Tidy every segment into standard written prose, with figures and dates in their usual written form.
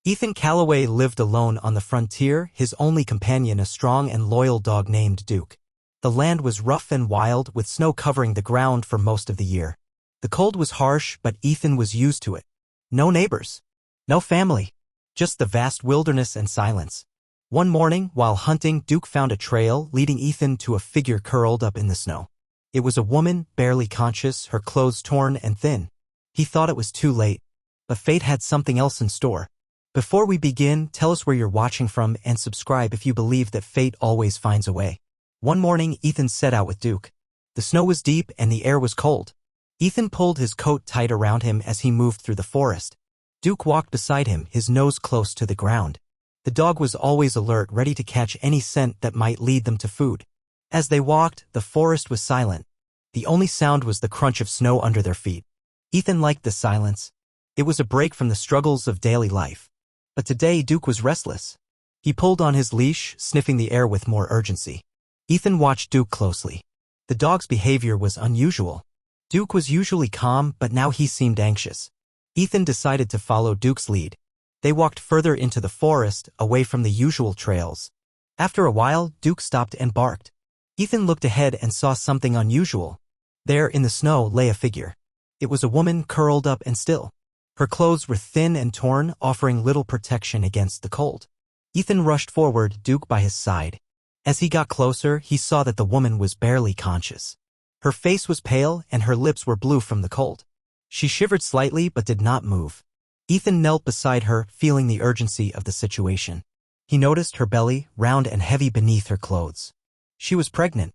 Ethan Calloway lived alone on the frontier, his only companion a strong and loyal dog named Duke. The land was rough and wild, with snow covering the ground for most of the year. The cold was harsh, but Ethan was used to it. No neighbors. No family. Just the vast wilderness and silence. One morning, while hunting, Duke found a trail leading Ethan to a figure curled up in the snow. It was a woman, barely conscious, her clothes torn and thin. He thought it was too late. But fate had something else in store. Before we begin, tell us where you're watching from and subscribe if you believe that fate always finds a way. One morning, Ethan set out with Duke. The snow was deep and the air was cold. Ethan pulled his coat tight around him as he moved through the forest. Duke walked beside him, his nose close to the ground. The dog was always alert, ready to catch any scent that might lead them to food. As they walked, the forest was silent. The only sound was the crunch of snow under their feet. Ethan liked the silence. It was a break from the struggles of daily life. But today Duke was restless. He pulled on his leash, sniffing the air with more urgency. Ethan watched Duke closely. The dog's behavior was unusual. Duke was usually calm, but now he seemed anxious. Ethan decided to follow Duke's lead. They walked further into the forest, away from the usual trails. After a while, Duke stopped and barked. Ethan looked ahead and saw something unusual. There in the snow lay a figure. It was a woman curled up and still. Her clothes were thin and torn, offering little protection against the cold. Ethan rushed forward, Duke by his side. As he got closer, he saw that the woman was barely conscious. Her face was pale and her lips were blue from the cold. She shivered slightly but did not move. Ethan knelt beside her, feeling the urgency of the situation. He noticed her belly, round and heavy beneath her clothes. She was pregnant.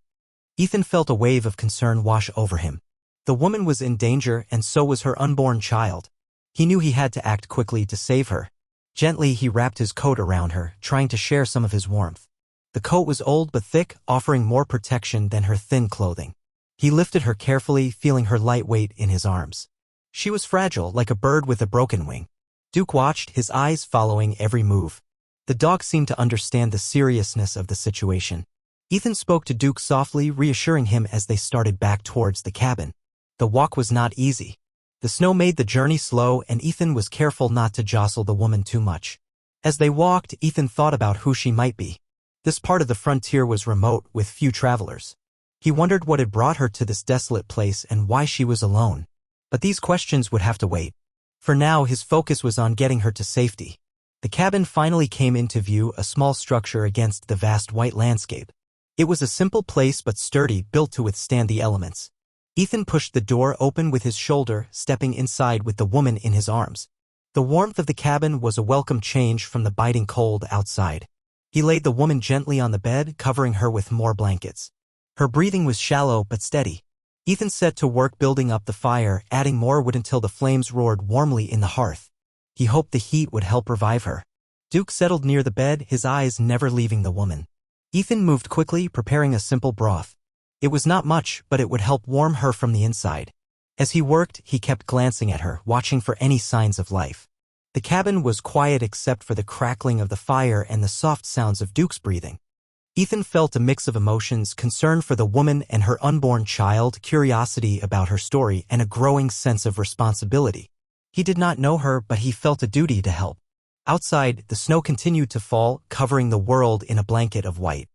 Ethan felt a wave of concern wash over him. The woman was in danger and so was her unborn child. He knew he had to act quickly to save her. Gently he wrapped his coat around her, trying to share some of his warmth. The coat was old but thick, offering more protection than her thin clothing. He lifted her carefully, feeling her light weight in his arms. She was fragile, like a bird with a broken wing. Duke watched, his eyes following every move. The dog seemed to understand the seriousness of the situation. Ethan spoke to Duke softly, reassuring him as they started back towards the cabin. The walk was not easy. The snow made the journey slow, and Ethan was careful not to jostle the woman too much. As they walked, Ethan thought about who she might be. This part of the frontier was remote, with few travelers. He wondered what had brought her to this desolate place and why she was alone. But these questions would have to wait. For now, his focus was on getting her to safety. The cabin finally came into view, a small structure against the vast white landscape. It was a simple place but sturdy, built to withstand the elements. Ethan pushed the door open with his shoulder, stepping inside with the woman in his arms. The warmth of the cabin was a welcome change from the biting cold outside. He laid the woman gently on the bed, covering her with more blankets. Her breathing was shallow but steady. Ethan set to work building up the fire, adding more wood until the flames roared warmly in the hearth. He hoped the heat would help revive her. Duke settled near the bed, his eyes never leaving the woman. Ethan moved quickly, preparing a simple broth. It was not much, but it would help warm her from the inside. As he worked, he kept glancing at her, watching for any signs of life. The cabin was quiet except for the crackling of the fire and the soft sounds of Duke's breathing. Ethan felt a mix of emotions, concern for the woman and her unborn child, curiosity about her story, and a growing sense of responsibility. He did not know her, but he felt a duty to help. Outside, the snow continued to fall, covering the world in a blanket of white.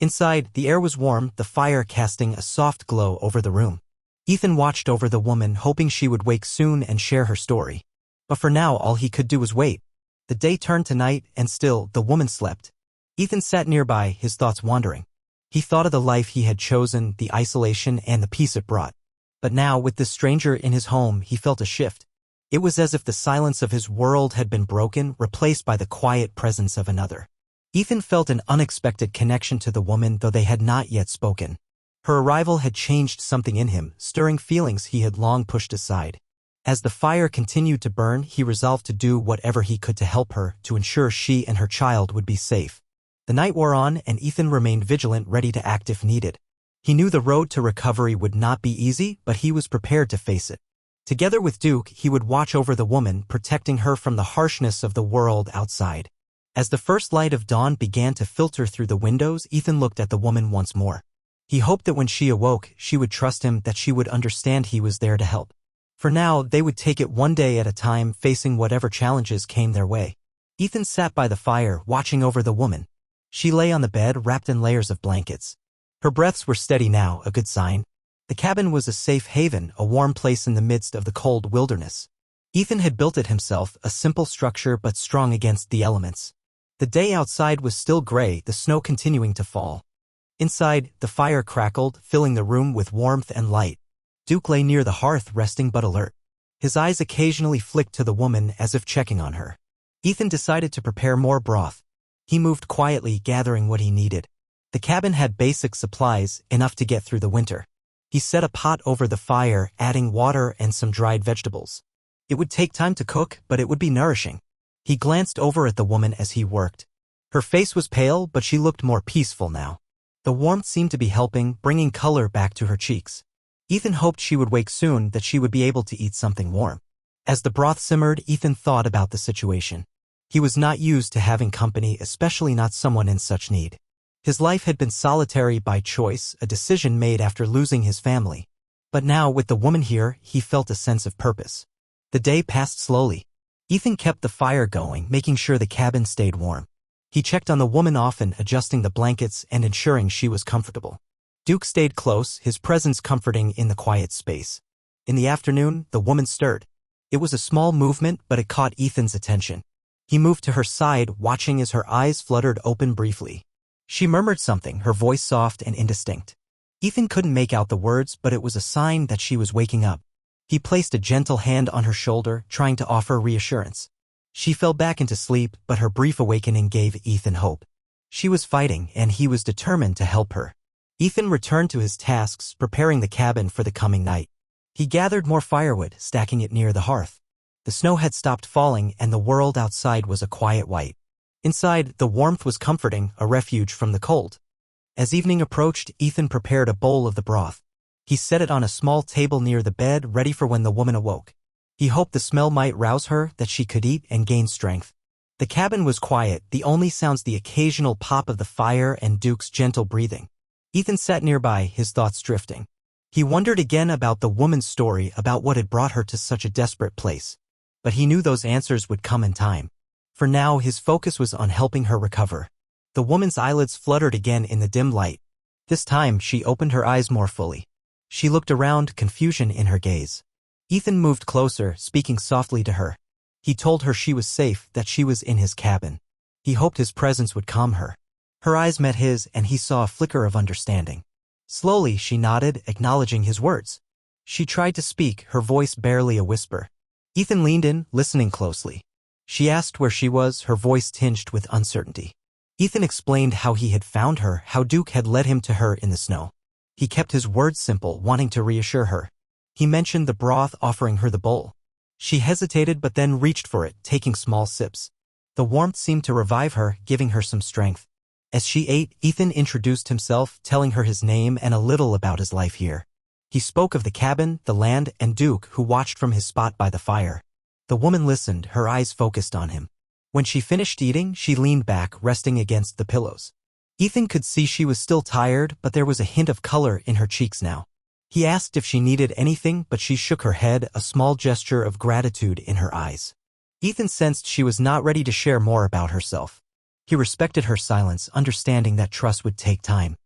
Inside, the air was warm, the fire casting a soft glow over the room. Ethan watched over the woman, hoping she would wake soon and share her story. But for now, all he could do was wait. The day turned to night, and still, the woman slept. Ethan sat nearby, his thoughts wandering. He thought of the life he had chosen, the isolation, and the peace it brought. But now, with this stranger in his home, he felt a shift. It was as if the silence of his world had been broken, replaced by the quiet presence of another. Ethan felt an unexpected connection to the woman, though they had not yet spoken. Her arrival had changed something in him, stirring feelings he had long pushed aside. As the fire continued to burn, he resolved to do whatever he could to help her, to ensure she and her child would be safe. The night wore on, and Ethan remained vigilant, ready to act if needed. He knew the road to recovery would not be easy, but he was prepared to face it. Together with Duke, he would watch over the woman, protecting her from the harshness of the world outside. As the first light of dawn began to filter through the windows, Ethan looked at the woman once more. He hoped that when she awoke, she would trust him, that she would understand he was there to help. For now, they would take it one day at a time, facing whatever challenges came their way. Ethan sat by the fire, watching over the woman. She lay on the bed, wrapped in layers of blankets. Her breaths were steady now, a good sign. The cabin was a safe haven, a warm place in the midst of the cold wilderness. Ethan had built it himself, a simple structure but strong against the elements. The day outside was still gray, the snow continuing to fall. Inside, the fire crackled, filling the room with warmth and light. Duke lay near the hearth, resting but alert. His eyes occasionally flicked to the woman as if checking on her. Ethan decided to prepare more broth. He moved quietly, gathering what he needed. The cabin had basic supplies, enough to get through the winter. He set a pot over the fire, adding water and some dried vegetables. It would take time to cook, but it would be nourishing. He glanced over at the woman as he worked. Her face was pale, but she looked more peaceful now. The warmth seemed to be helping, bringing color back to her cheeks. Ethan hoped she would wake soon, that she would be able to eat something warm. As the broth simmered, Ethan thought about the situation. He was not used to having company, especially not someone in such need. His life had been solitary by choice, a decision made after losing his family. But now, with the woman here, he felt a sense of purpose. The day passed slowly. Ethan kept the fire going, making sure the cabin stayed warm. He checked on the woman often, adjusting the blankets and ensuring she was comfortable. Duke stayed close, his presence comforting in the quiet space. In the afternoon, the woman stirred. It was a small movement, but it caught Ethan's attention. He moved to her side, watching as her eyes fluttered open briefly. She murmured something, her voice soft and indistinct. Ethan couldn't make out the words, but it was a sign that she was waking up. He placed a gentle hand on her shoulder, trying to offer reassurance. She fell back into sleep, but her brief awakening gave Ethan hope. She was fighting, and he was determined to help her. Ethan returned to his tasks, preparing the cabin for the coming night. He gathered more firewood, stacking it near the hearth. The snow had stopped falling, and the world outside was a quiet white. Inside, the warmth was comforting, a refuge from the cold. As evening approached, Ethan prepared a bowl of the broth. He set it on a small table near the bed, ready for when the woman awoke. He hoped the smell might rouse her, that she could eat and gain strength. The cabin was quiet, the only sounds the occasional pop of the fire and Duke's gentle breathing. Ethan sat nearby, his thoughts drifting. He wondered again about the woman's story, about what had brought her to such a desperate place. But he knew those answers would come in time. For now, his focus was on helping her recover. The woman's eyelids fluttered again in the dim light. This time, she opened her eyes more fully. She looked around, confusion in her gaze. Ethan moved closer, speaking softly to her. He told her she was safe, that she was in his cabin. He hoped his presence would calm her. Her eyes met his, and he saw a flicker of understanding. Slowly, she nodded, acknowledging his words. She tried to speak, her voice barely a whisper. Ethan leaned in, listening closely. She asked where she was, her voice tinged with uncertainty. Ethan explained how he had found her, how Duke had led him to her in the snow. He kept his words simple, wanting to reassure her. He mentioned the broth, offering her the bowl. She hesitated but then reached for it, taking small sips. The warmth seemed to revive her, giving her some strength. As she ate, Ethan introduced himself, telling her his name and a little about his life here. He spoke of the cabin, the land, and Duke, who watched from his spot by the fire. The woman listened, her eyes focused on him. When she finished eating, she leaned back, resting against the pillows. Ethan could see she was still tired, but there was a hint of color in her cheeks now. He asked if she needed anything, but she shook her head, a small gesture of gratitude in her eyes. Ethan sensed she was not ready to share more about herself. He respected her silence, understanding that trust would take time.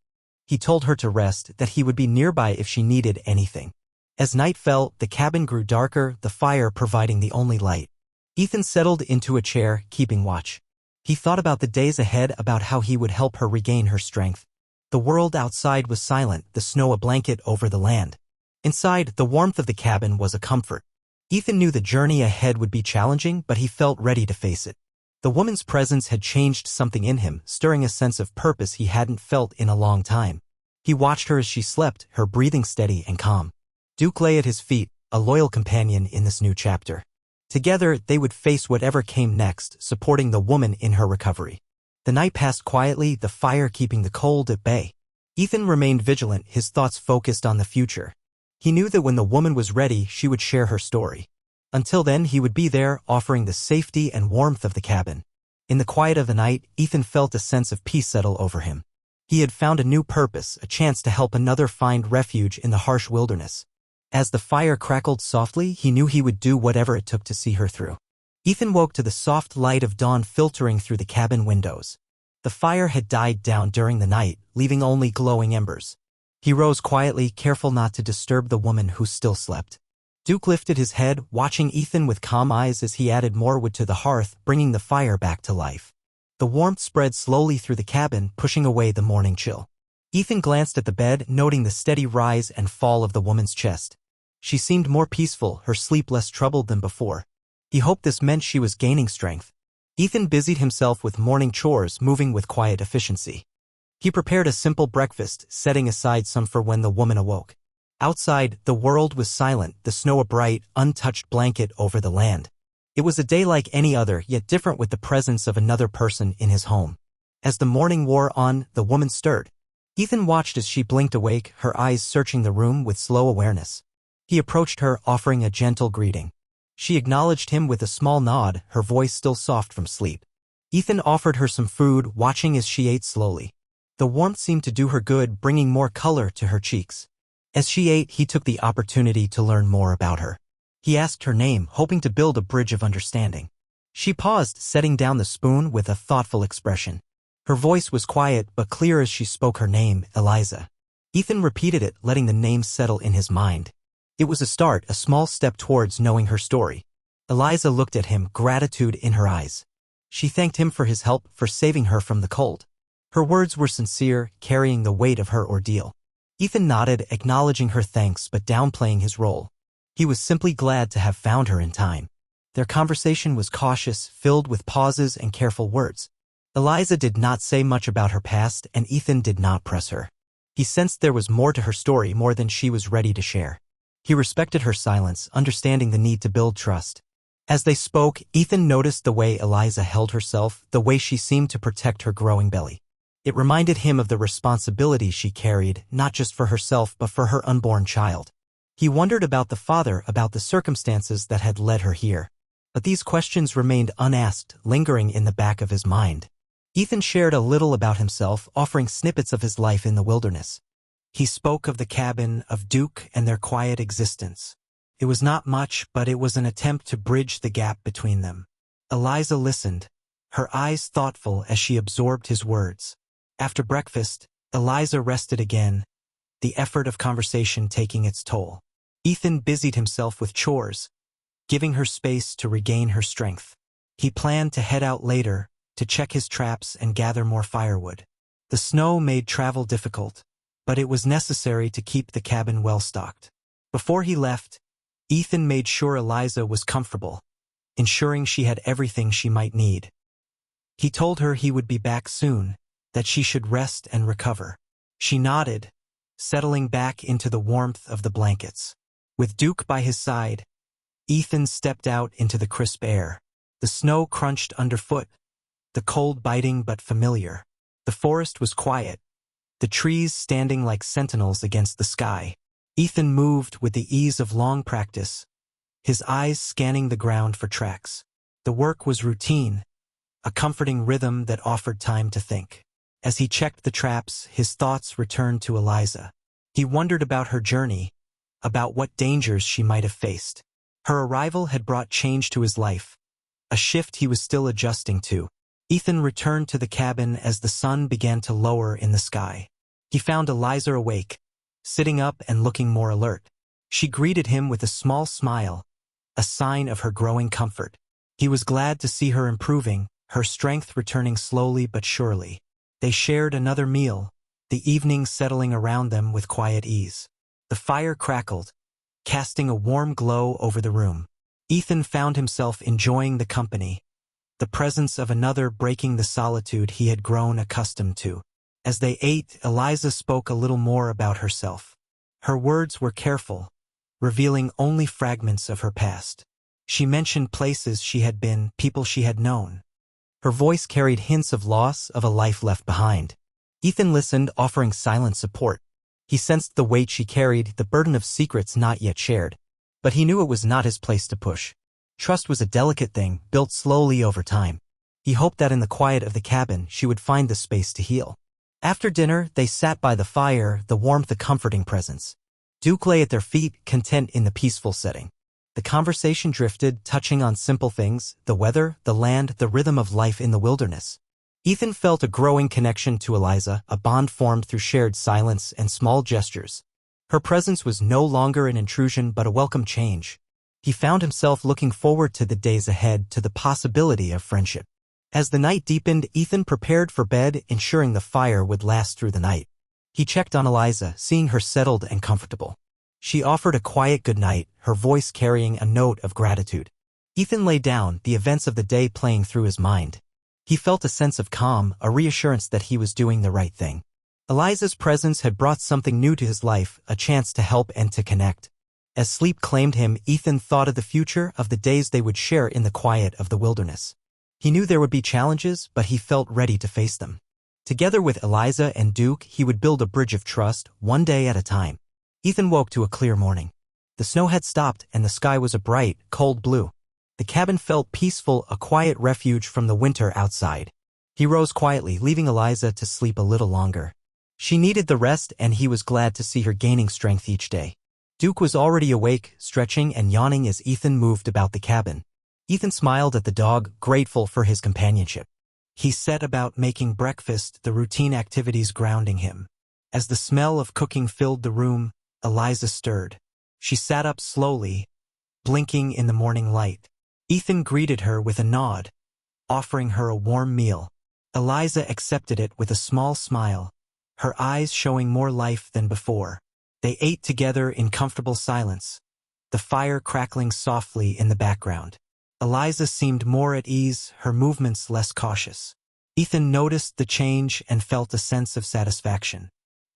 He told her to rest, that he would be nearby if she needed anything. As night fell, the cabin grew darker, the fire providing the only light. Ethan settled into a chair, keeping watch. He thought about the days ahead, about how he would help her regain her strength. The world outside was silent, the snow a blanket over the land. Inside, the warmth of the cabin was a comfort. Ethan knew the journey ahead would be challenging, but he felt ready to face it. The woman's presence had changed something in him, stirring a sense of purpose he hadn't felt in a long time. He watched her as she slept, her breathing steady and calm. Duke lay at his feet, a loyal companion in this new chapter. Together, they would face whatever came next, supporting the woman in her recovery. The night passed quietly, the fire keeping the cold at bay. Ethan remained vigilant, his thoughts focused on the future. He knew that when the woman was ready, she would share her story. Until then, he would be there, offering the safety and warmth of the cabin. In the quiet of the night, Ethan felt a sense of peace settle over him. He had found a new purpose, a chance to help another find refuge in the harsh wilderness. As the fire crackled softly, he knew he would do whatever it took to see her through. Ethan woke to the soft light of dawn filtering through the cabin windows. The fire had died down during the night, leaving only glowing embers. He rose quietly, careful not to disturb the woman who still slept. Duke lifted his head, watching Ethan with calm eyes as he added more wood to the hearth, bringing the fire back to life. The warmth spread slowly through the cabin, pushing away the morning chill. Ethan glanced at the bed, noting the steady rise and fall of the woman's chest. She seemed more peaceful, her sleep less troubled than before. He hoped this meant she was gaining strength. Ethan busied himself with morning chores, moving with quiet efficiency. He prepared a simple breakfast, setting aside some for when the woman awoke. Outside, the world was silent, the snow a bright, untouched blanket over the land. It was a day like any other, yet different with the presence of another person in his home. As the morning wore on, the woman stirred. Ethan watched as she blinked awake, her eyes searching the room with slow awareness. He approached her, offering a gentle greeting. She acknowledged him with a small nod, her voice still soft from sleep. Ethan offered her some food, watching as she ate slowly. The warmth seemed to do her good, bringing more color to her cheeks. As she ate, he took the opportunity to learn more about her. He asked her name, hoping to build a bridge of understanding. She paused, setting down the spoon with a thoughtful expression. Her voice was quiet but clear as she spoke her name, Eliza. Ethan repeated it, letting the name settle in his mind. It was a start, a small step towards knowing her story. Eliza looked at him, gratitude in her eyes. She thanked him for his help, for saving her from the cold. Her words were sincere, carrying the weight of her ordeal. Ethan nodded, acknowledging her thanks but downplaying his role. He was simply glad to have found her in time. Their conversation was cautious, filled with pauses and careful words. Eliza did not say much about her past, and Ethan did not press her. He sensed there was more to her story, more than she was ready to share. He respected her silence, understanding the need to build trust. As they spoke, Ethan noticed the way Eliza held herself, the way she seemed to protect her growing belly. It reminded him of the responsibility she carried, not just for herself but for her unborn child. He wondered about the father, about the circumstances that had led her here. But these questions remained unasked, lingering in the back of his mind. Ethan shared a little about himself, offering snippets of his life in the wilderness. He spoke of the cabin, of Duke, and their quiet existence. It was not much, but it was an attempt to bridge the gap between them. Eliza listened, her eyes thoughtful as she absorbed his words. After breakfast, Eliza rested again, the effort of conversation taking its toll. Ethan busied himself with chores, giving her space to regain her strength. He planned to head out later, to check his traps and gather more firewood. The snow made travel difficult, but it was necessary to keep the cabin well stocked. Before he left, Ethan made sure Eliza was comfortable, ensuring she had everything she might need. He told her he would be back soon, that she should rest and recover. She nodded, settling back into the warmth of the blankets. With Duke by his side, Ethan stepped out into the crisp air. The snow crunched underfoot, the cold biting but familiar. The forest was quiet, the trees standing like sentinels against the sky. Ethan moved with the ease of long practice, his eyes scanning the ground for tracks. The work was routine, a comforting rhythm that offered time to think. As he checked the traps, his thoughts returned to Eliza. He wondered about her journey, about what dangers she might have faced. Her arrival had brought change to his life, a shift he was still adjusting to. Ethan returned to the cabin as the sun began to lower in the sky. He found Eliza awake, sitting up and looking more alert. She greeted him with a small smile, a sign of her growing comfort. He was glad to see her improving, her strength returning slowly but surely. They shared another meal, the evening settling around them with quiet ease. The fire crackled, casting a warm glow over the room. Ethan found himself enjoying the company, the presence of another breaking the solitude he had grown accustomed to. As they ate, Eliza spoke a little more about herself. Her words were careful, revealing only fragments of her past. She mentioned places she had been, people she had known. Her voice carried hints of loss, of a life left behind. Ethan listened, offering silent support. He sensed the weight she carried, the burden of secrets not yet shared. But he knew it was not his place to push. Trust was a delicate thing, built slowly over time. He hoped that in the quiet of the cabin she would find the space to heal. After dinner, they sat by the fire, the warmth a comforting presence. Duke lay at their feet, content in the peaceful setting. The conversation drifted, touching on simple things, the weather, the land, the rhythm of life in the wilderness. Ethan felt a growing connection to Eliza, a bond formed through shared silence and small gestures. Her presence was no longer an intrusion but a welcome change. He found himself looking forward to the days ahead, to the possibility of friendship. As the night deepened, Ethan prepared for bed, ensuring the fire would last through the night. He checked on Eliza, seeing her settled and comfortable. She offered a quiet goodnight, her voice carrying a note of gratitude. Ethan lay down, the events of the day playing through his mind. He felt a sense of calm, a reassurance that he was doing the right thing. Eliza's presence had brought something new to his life, a chance to help and to connect. As sleep claimed him, Ethan thought of the future, of the days they would share in the quiet of the wilderness. He knew there would be challenges, but he felt ready to face them. Together with Eliza and Duke, he would build a bridge of trust, one day at a time. Ethan woke to a clear morning. The snow had stopped and the sky was a bright, cold blue. The cabin felt peaceful, a quiet refuge from the winter outside. He rose quietly, leaving Eliza to sleep a little longer. She needed the rest, and he was glad to see her gaining strength each day. Duke was already awake, stretching and yawning as Ethan moved about the cabin. Ethan smiled at the dog, grateful for his companionship. He set about making breakfast, the routine activities grounding him. As the smell of cooking filled the room, Eliza stirred. She sat up slowly, blinking in the morning light. Ethan greeted her with a nod, offering her a warm meal. Eliza accepted it with a small smile, her eyes showing more life than before. They ate together in comfortable silence, the fire crackling softly in the background. Eliza seemed more at ease, her movements less cautious. Ethan noticed the change and felt a sense of satisfaction.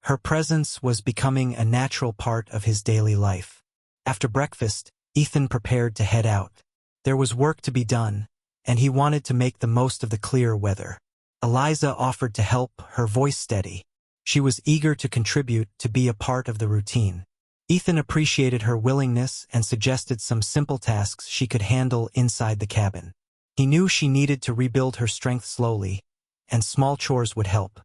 Her presence was becoming a natural part of his daily life. After breakfast, Ethan prepared to head out. There was work to be done, and he wanted to make the most of the clear weather. Eliza offered to help, her voice steady. She was eager to contribute, to be a part of the routine. Ethan appreciated her willingness and suggested some simple tasks she could handle inside the cabin. He knew she needed to rebuild her strength slowly, and small chores would help.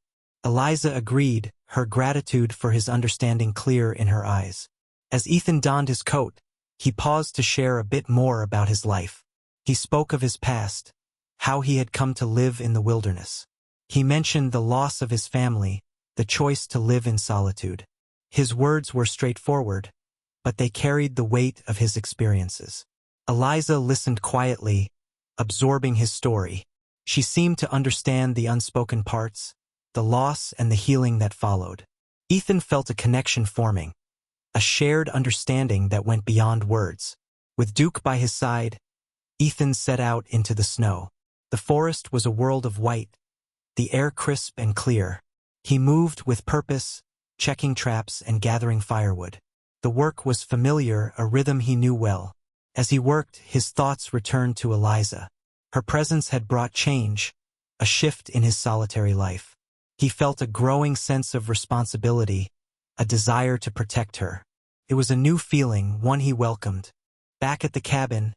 Eliza agreed, her gratitude for his understanding clear in her eyes. As Ethan donned his coat, he paused to share a bit more about his life. He spoke of his past, how he had come to live in the wilderness. He mentioned the loss of his family, the choice to live in solitude. His words were straightforward, but they carried the weight of his experiences. Eliza listened quietly, absorbing his story. She seemed to understand the unspoken parts, the loss and the healing that followed. Ethan felt a connection forming, a shared understanding that went beyond words. With Duke by his side, Ethan set out into the snow. The forest was a world of white, the air crisp and clear. He moved with purpose, checking traps and gathering firewood. The work was familiar, a rhythm he knew well. As he worked, his thoughts returned to Eliza. Her presence had brought change, a shift in his solitary life. He felt a growing sense of responsibility, a desire to protect her. It was a new feeling, one he welcomed. Back at the cabin,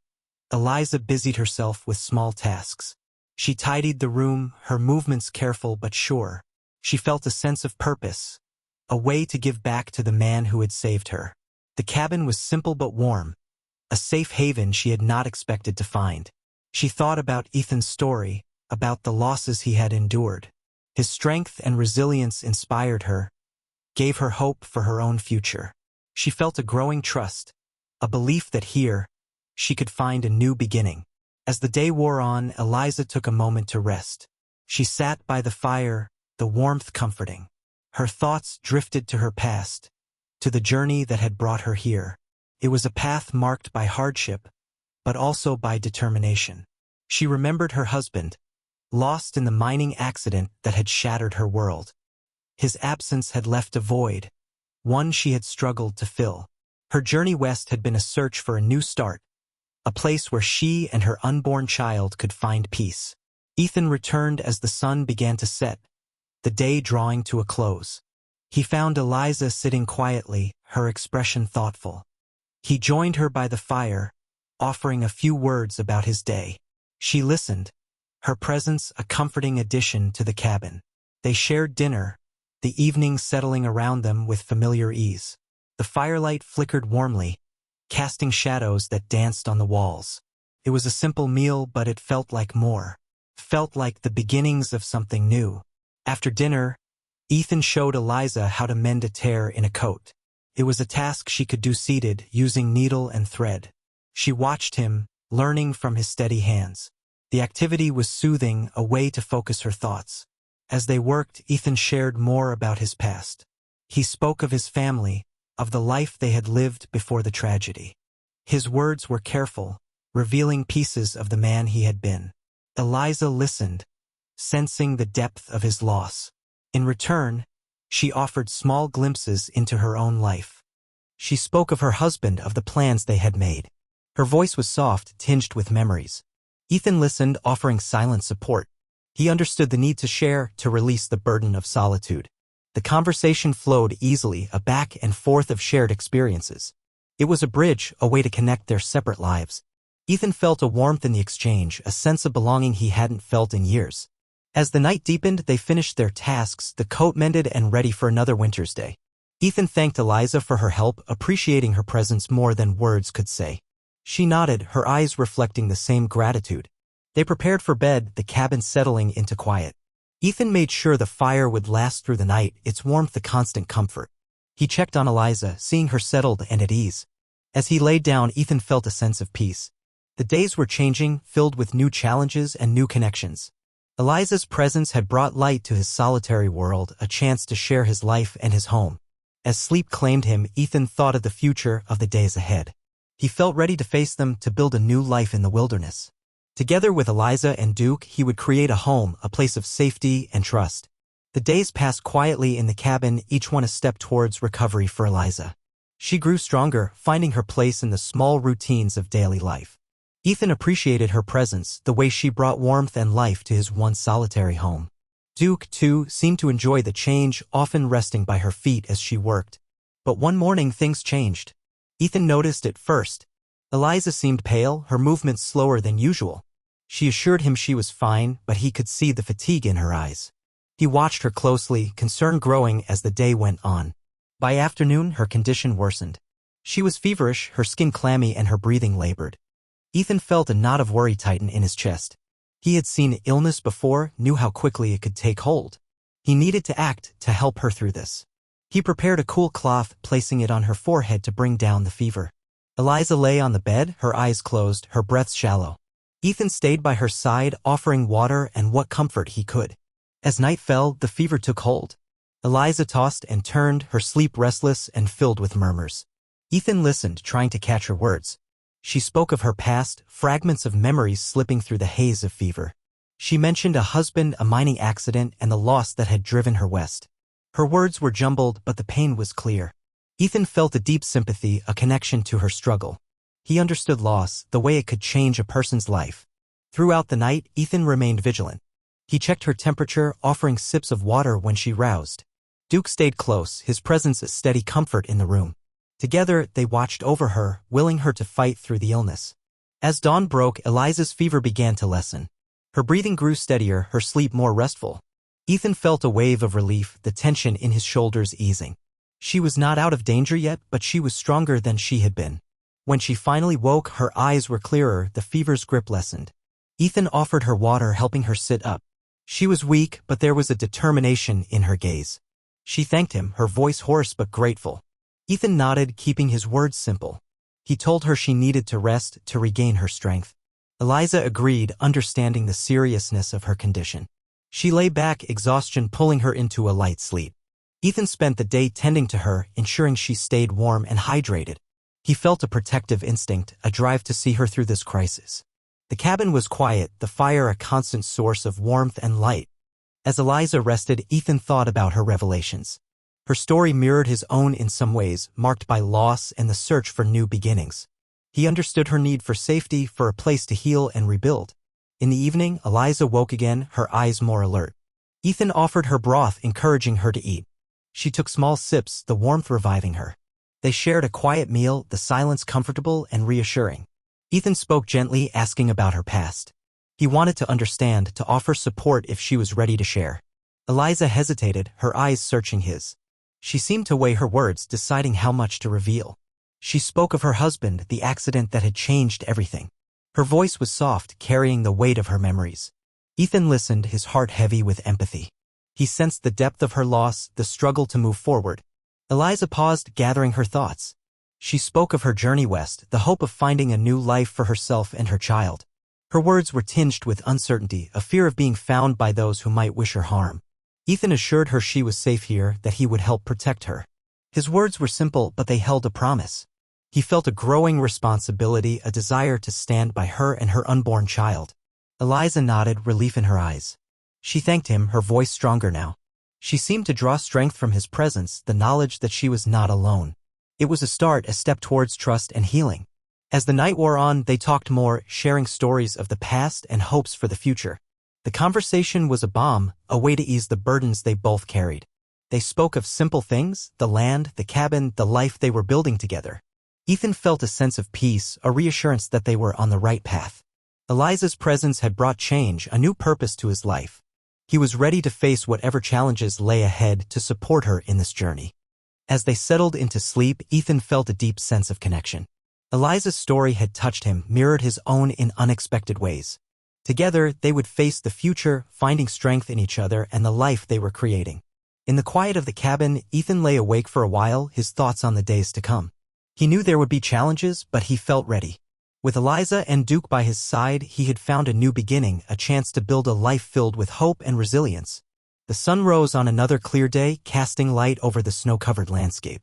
Eliza busied herself with small tasks. She tidied the room, her movements careful but sure. She felt a sense of purpose, a way to give back to the man who had saved her. The cabin was simple but warm, a safe haven she had not expected to find. She thought about Ethan's story, about the losses he had endured. His strength and resilience inspired her, gave her hope for her own future. She felt a growing trust, a belief that here, she could find a new beginning. As the day wore on, Eliza took a moment to rest. She sat by the fire, the warmth comforting. Her thoughts drifted to her past, to the journey that had brought her here. It was a path marked by hardship, but also by determination. She remembered her husband, lost in the mining accident that had shattered her world. His absence had left a void, one she had struggled to fill. Her journey west had been a search for a new start, a place where she and her unborn child could find peace. Ethan returned as the sun began to set, the day drawing to a close. He found Eliza sitting quietly, her expression thoughtful. He joined her by the fire, offering a few words about his day. She listened, her presence a comforting addition to the cabin. They shared dinner, the evening settling around them with familiar ease. The firelight flickered warmly, casting shadows that danced on the walls. It was a simple meal, but it felt like more. Felt like the beginnings of something new. After dinner, Ethan showed Eliza how to mend a tear in a coat. It was a task she could do seated, using needle and thread. She watched him, learning from his steady hands. The activity was soothing, a way to focus her thoughts. As they worked, Ethan shared more about his past. He spoke of his family, of the life they had lived before the tragedy. His words were careful, revealing pieces of the man he had been. Eliza listened, sensing the depth of his loss. In return, she offered small glimpses into her own life. She spoke of her husband, of the plans they had made. Her voice was soft, tinged with memories. Ethan listened, offering silent support. He understood the need to share, to release the burden of solitude. The conversation flowed easily, a back and forth of shared experiences. It was a bridge, a way to connect their separate lives. Ethan felt a warmth in the exchange, a sense of belonging he hadn't felt in years. As the night deepened, they finished their tasks, the coat mended and ready for another winter's day. Ethan thanked Eliza for her help, appreciating her presence more than words could say. She nodded, her eyes reflecting the same gratitude. They prepared for bed, the cabin settling into quiet. Ethan made sure the fire would last through the night, its warmth a constant comfort. He checked on Eliza, seeing her settled and at ease. As he laid down, Ethan felt a sense of peace. The days were changing, filled with new challenges and new connections. Eliza's presence had brought light to his solitary world, a chance to share his life and his home. As sleep claimed him, Ethan thought of the future, of the days ahead. He felt ready to face them, to build a new life in the wilderness. Together with Eliza and Duke, he would create a home, a place of safety and trust. The days passed quietly in the cabin, each one a step towards recovery for Eliza. She grew stronger, finding her place in the small routines of daily life. Ethan appreciated her presence, the way she brought warmth and life to his once solitary home. Duke, too, seemed to enjoy the change, often resting by her feet as she worked. But one morning things changed. Ethan noticed it first. Eliza seemed pale, her movements slower than usual. She assured him she was fine, but he could see the fatigue in her eyes. He watched her closely, concern growing as the day went on. By afternoon, her condition worsened. She was feverish, her skin clammy and her breathing labored. Ethan felt a knot of worry tighten in his chest. He had seen illness before, knew how quickly it could take hold. He needed to act, to help her through this. He prepared a cool cloth, placing it on her forehead to bring down the fever. Eliza lay on the bed, her eyes closed, her breath shallow. Ethan stayed by her side, offering water and what comfort he could. As night fell, the fever took hold. Eliza tossed and turned, her sleep restless and filled with murmurs. Ethan listened, trying to catch her words. She spoke of her past, fragments of memories slipping through the haze of fever. She mentioned a husband, a mining accident, and the loss that had driven her west. Her words were jumbled, but the pain was clear. Ethan felt a deep sympathy, a connection to her struggle. He understood loss, the way it could change a person's life. Throughout the night, Ethan remained vigilant. He checked her temperature, offering sips of water when she roused. Duke stayed close, his presence a steady comfort in the room. Together, they watched over her, willing her to fight through the illness. As dawn broke, Eliza's fever began to lessen. Her breathing grew steadier, her sleep more restful. Ethan felt a wave of relief, the tension in his shoulders easing. She was not out of danger yet, but she was stronger than she had been. When she finally woke, her eyes were clearer, the fever's grip lessened. Ethan offered her water, helping her sit up. She was weak, but there was a determination in her gaze. She thanked him, her voice hoarse but grateful. Ethan nodded, keeping his words simple. He told her she needed to rest, to regain her strength. Eliza agreed, understanding the seriousness of her condition. She lay back, exhaustion pulling her into a light sleep. Ethan spent the day tending to her, ensuring she stayed warm and hydrated. He felt a protective instinct, a drive to see her through this crisis. The cabin was quiet, the fire a constant source of warmth and light. As Eliza rested, Ethan thought about her revelations. Her story mirrored his own in some ways, marked by loss and the search for new beginnings. He understood her need for safety, for a place to heal and rebuild. In the evening, Eliza woke again, her eyes more alert. Ethan offered her broth, encouraging her to eat. She took small sips, the warmth reviving her. They shared a quiet meal, the silence comfortable and reassuring. Ethan spoke gently, asking about her past. He wanted to understand, to offer support if she was ready to share. Eliza hesitated, her eyes searching his. She seemed to weigh her words, deciding how much to reveal. She spoke of her husband, the accident that had changed everything. Her voice was soft, carrying the weight of her memories. Ethan listened, his heart heavy with empathy. He sensed the depth of her loss, the struggle to move forward. Eliza paused, gathering her thoughts. She spoke of her journey west, the hope of finding a new life for herself and her child. Her words were tinged with uncertainty, a fear of being found by those who might wish her harm. Ethan assured her she was safe here, that he would help protect her. His words were simple, but they held a promise. He felt a growing responsibility, a desire to stand by her and her unborn child. Eliza nodded, relief in her eyes. She thanked him, her voice stronger now. She seemed to draw strength from his presence, the knowledge that she was not alone. It was a start, a step towards trust and healing. As the night wore on, they talked more, sharing stories of the past and hopes for the future. The conversation was a balm, a way to ease the burdens they both carried. They spoke of simple things, the land, the cabin, the life they were building together. Ethan felt a sense of peace, a reassurance that they were on the right path. Eliza's presence had brought change, a new purpose to his life. He was ready to face whatever challenges lay ahead, to support her in this journey. As they settled into sleep, Ethan felt a deep sense of connection. Eliza's story had touched him, mirrored his own in unexpected ways. Together, they would face the future, finding strength in each other and the life they were creating. In the quiet of the cabin, Ethan lay awake for a while, his thoughts on the days to come. He knew there would be challenges, but he felt ready. With Eliza and Duke by his side, he had found a new beginning, a chance to build a life filled with hope and resilience. The sun rose on another clear day, casting light over the snow-covered landscape.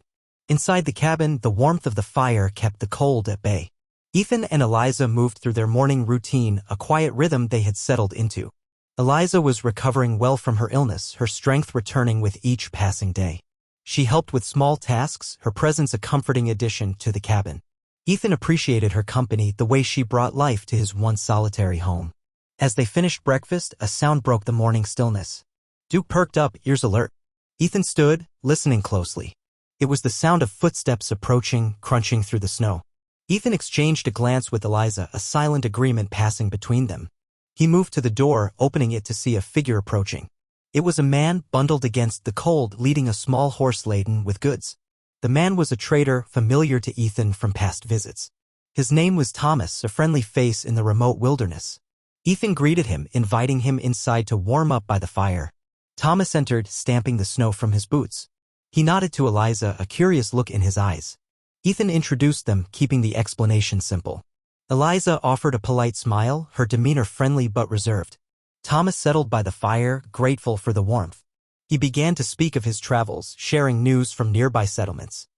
Inside the cabin, the warmth of the fire kept the cold at bay. Ethan and Eliza moved through their morning routine, a quiet rhythm they had settled into. Eliza was recovering well from her illness, her strength returning with each passing day. She helped with small tasks, her presence a comforting addition to the cabin. Ethan appreciated her company, the way she brought life to his once solitary home. As they finished breakfast, a sound broke the morning stillness. Duke perked up, ears alert. Ethan stood, listening closely. It was the sound of footsteps approaching, crunching through the snow. Ethan exchanged a glance with Eliza, a silent agreement passing between them. He moved to the door, opening it to see a figure approaching. It was a man, bundled against the cold, leading a small horse laden with goods. The man was a trader, familiar to Ethan from past visits. His name was Thomas, a friendly face in the remote wilderness. Ethan greeted him, inviting him inside to warm up by the fire. Thomas entered, stamping the snow from his boots. He nodded to Eliza, a curious look in his eyes. Ethan introduced them, keeping the explanation simple. Eliza offered a polite smile, her demeanor friendly but reserved. Thomas settled by the fire, grateful for the warmth. He began to speak of his travels, sharing news from nearby settlements.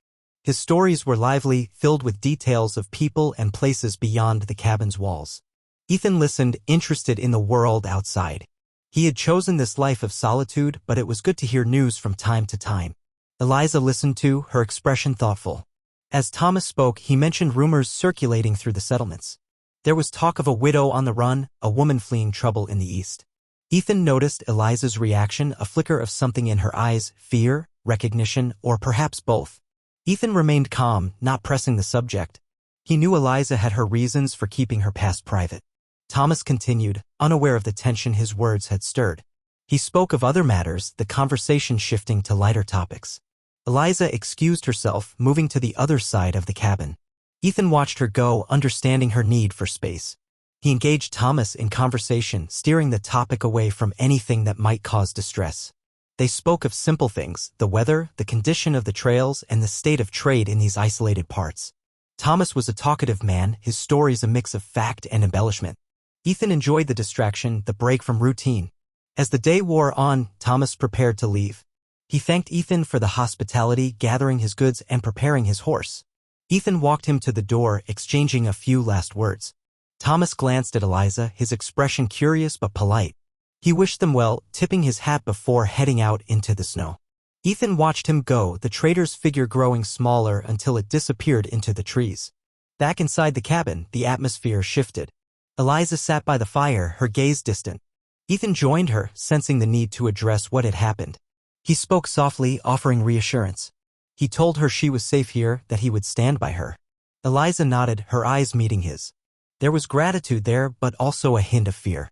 His stories were lively, filled with details of people and places beyond the cabin's walls. Ethan listened, interested in the world outside. He had chosen this life of solitude, but it was good to hear news from time to time. Eliza listened too, her expression thoughtful. As Thomas spoke, he mentioned rumors circulating through the settlements. There was talk of a widow on the run, a woman fleeing trouble in the east. Ethan noticed Eliza's reaction, a flicker of something in her eyes, fear, recognition, or perhaps both. Ethan remained calm, not pressing the subject. He knew Eliza had her reasons for keeping her past private. Thomas continued, unaware of the tension his words had stirred. He spoke of other matters, the conversation shifting to lighter topics. Eliza excused herself, moving to the other side of the cabin. Ethan watched her go, understanding her need for space. He engaged Thomas in conversation, steering the topic away from anything that might cause distress. They spoke of simple things, the weather, the condition of the trails, and the state of trade in these isolated parts. Thomas was a talkative man, his stories a mix of fact and embellishment. Ethan enjoyed the distraction, the break from routine. As the day wore on, Thomas prepared to leave. He thanked Ethan for the hospitality, gathering his goods and preparing his horse. Ethan walked him to the door, exchanging a few last words. Thomas glanced at Eliza, his expression curious but polite. He wished them well, tipping his hat before heading out into the snow. Ethan watched him go, the trader's figure growing smaller until it disappeared into the trees. Back inside the cabin, the atmosphere shifted. Eliza sat by the fire, her gaze distant. Ethan joined her, sensing the need to address what had happened. He spoke softly, offering reassurance. He told her she was safe here, that he would stand by her. Eliza nodded, her eyes meeting his. There was gratitude there, but also a hint of fear.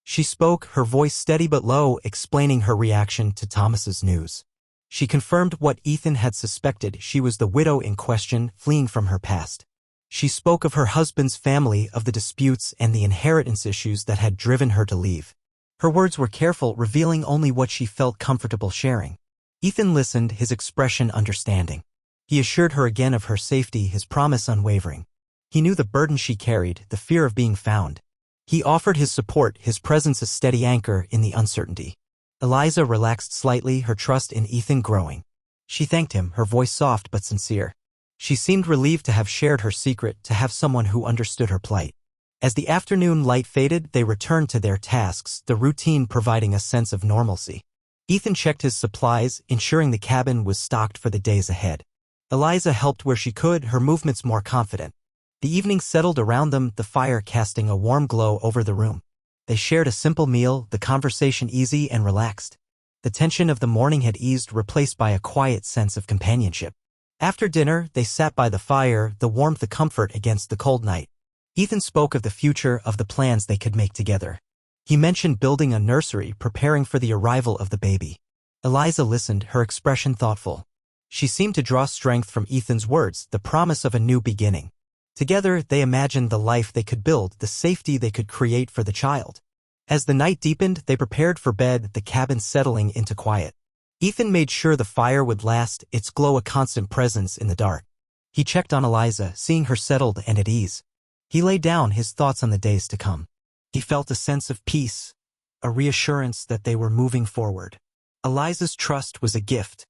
She spoke, her voice steady but low, explaining her reaction to Thomas's news. She confirmed what Ethan had suspected. She was the widow in question, fleeing from her past. She spoke of her husband's family, of the disputes and the inheritance issues that had driven her to leave. Her words were careful, revealing only what she felt comfortable sharing. Ethan listened, his expression understanding. He assured her again of her safety, his promise unwavering. He knew the burden she carried, the fear of being found. He offered his support, his presence a steady anchor in the uncertainty. Eliza relaxed slightly, her trust in Ethan growing. She thanked him, her voice soft but sincere. She seemed relieved to have shared her secret, to have someone who understood her plight. As the afternoon light faded, they returned to their tasks, the routine providing a sense of normalcy. Ethan checked his supplies, ensuring the cabin was stocked for the days ahead. Eliza helped where she could, her movements more confident. The evening settled around them, the fire casting a warm glow over the room. They shared a simple meal, the conversation easy and relaxed. The tension of the morning had eased, replaced by a quiet sense of companionship. After dinner, they sat by the fire, the warmth a comfort against the cold night. Ethan spoke of the future, of the plans they could make together. He mentioned building a nursery, preparing for the arrival of the baby. Eliza listened, her expression thoughtful. She seemed to draw strength from Ethan's words, the promise of a new beginning. Together, they imagined the life they could build, the safety they could create for the child. As the night deepened, they prepared for bed, the cabin settling into quiet. Ethan made sure the fire would last, its glow a constant presence in the dark. He checked on Eliza, seeing her settled and at ease. He lay down, his thoughts on the days to come. He felt a sense of peace, a reassurance that they were moving forward. Eliza's trust was a gift,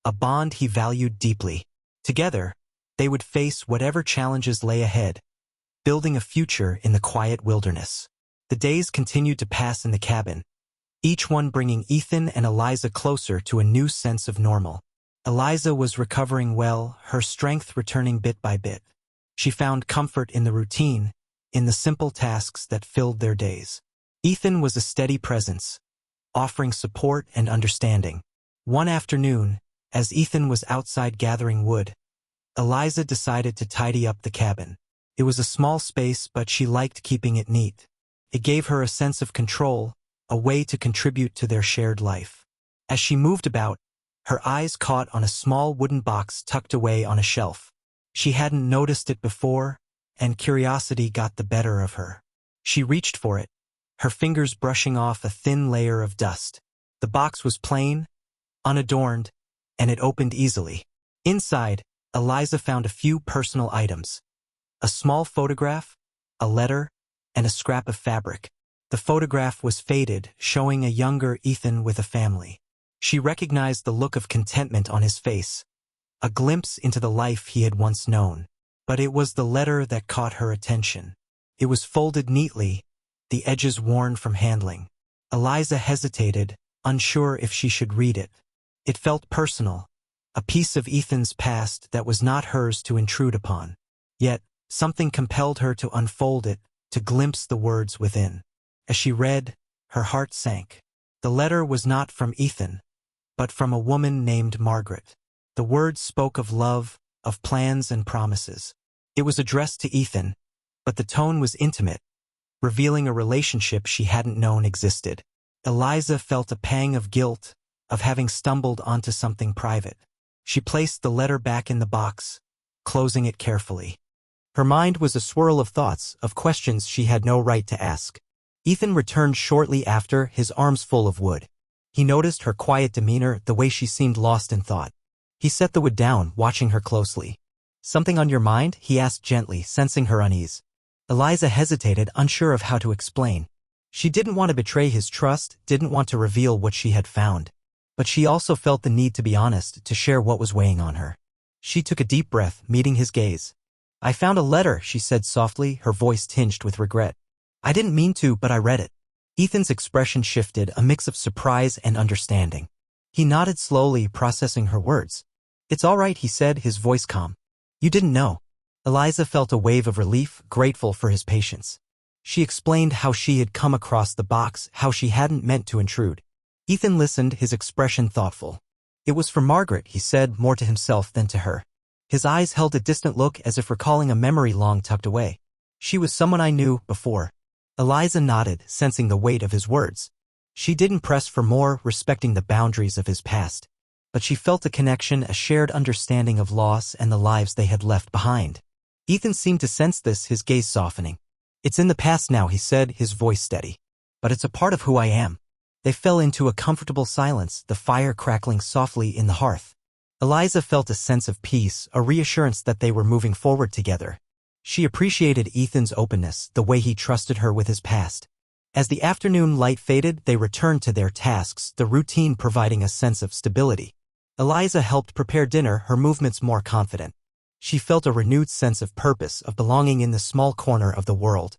a bond he valued deeply. Together, they would face whatever challenges lay ahead, building a future in the quiet wilderness. The days continued to pass in the cabin, each one bringing Ethan and Eliza closer to a new sense of normal. Eliza was recovering well, her strength returning bit by bit. She found comfort in the routine, in the simple tasks that filled their days. Ethan was a steady presence, offering support and understanding. One afternoon, as Ethan was outside gathering wood, Eliza decided to tidy up the cabin. It was a small space, but she liked keeping it neat. It gave her a sense of control, a way to contribute to their shared life. As she moved about, her eyes caught on a small wooden box tucked away on a shelf. She hadn't noticed it before, and curiosity got the better of her. She reached for it, her fingers brushing off a thin layer of dust. The box was plain, unadorned, and it opened easily. Inside, Eliza found a few personal items. A small photograph, a letter, and a scrap of fabric. The photograph was faded, showing a younger Ethan with a family. She recognized the look of contentment on his face, a glimpse into the life he had once known. But it was the letter that caught her attention. It was folded neatly, the edges worn from handling. Eliza hesitated, unsure if she should read it. It felt personal, a piece of Ethan's past that was not hers to intrude upon. Yet, something compelled her to unfold it, to glimpse the words within. As she read, her heart sank. The letter was not from Ethan, but from a woman named Margaret. The words spoke of love, of plans and promises. It was addressed to Ethan, but the tone was intimate, revealing a relationship she hadn't known existed. Eliza felt a pang of guilt, of having stumbled onto something private. She placed the letter back in the box, closing it carefully. Her mind was a swirl of thoughts, of questions she had no right to ask. Ethan returned shortly after, his arms full of wood. He noticed her quiet demeanor, the way she seemed lost in thought. He set the wood down, watching her closely. "Something on your mind?" he asked gently, sensing her unease. Eliza hesitated, unsure of how to explain. She didn't want to betray his trust, didn't want to reveal what she had found. But she also felt the need to be honest, to share what was weighing on her. She took a deep breath, meeting his gaze. "I found a letter," she said softly, her voice tinged with regret. "I didn't mean to, but I read it." Ethan's expression shifted, a mix of surprise and understanding. He nodded slowly, processing her words. "It's all right," he said, his voice calm. "You didn't know." Eliza felt a wave of relief, grateful for his patience. She explained how she had come across the box, how she hadn't meant to intrude. Ethan listened, his expression thoughtful. "It was for Margaret," he said, more to himself than to her. His eyes held a distant look, as if recalling a memory long tucked away. "She was someone I knew before." Eliza nodded, sensing the weight of his words. She didn't press for more, respecting the boundaries of his past. but she felt a connection, a shared understanding of loss and the lives they had left behind. Ethan seemed to sense this, his gaze softening. "It's in the past now," he said, his voice steady. "But it's a part of who I am." They fell into a comfortable silence, the fire crackling softly in the hearth. Eliza felt a sense of peace, a reassurance that they were moving forward together. She appreciated Ethan's openness, the way he trusted her with his past. As the afternoon light faded, they returned to their tasks, the routine providing a sense of stability. Eliza helped prepare dinner, her movements more confident. She felt a renewed sense of purpose, of belonging in the small corner of the world.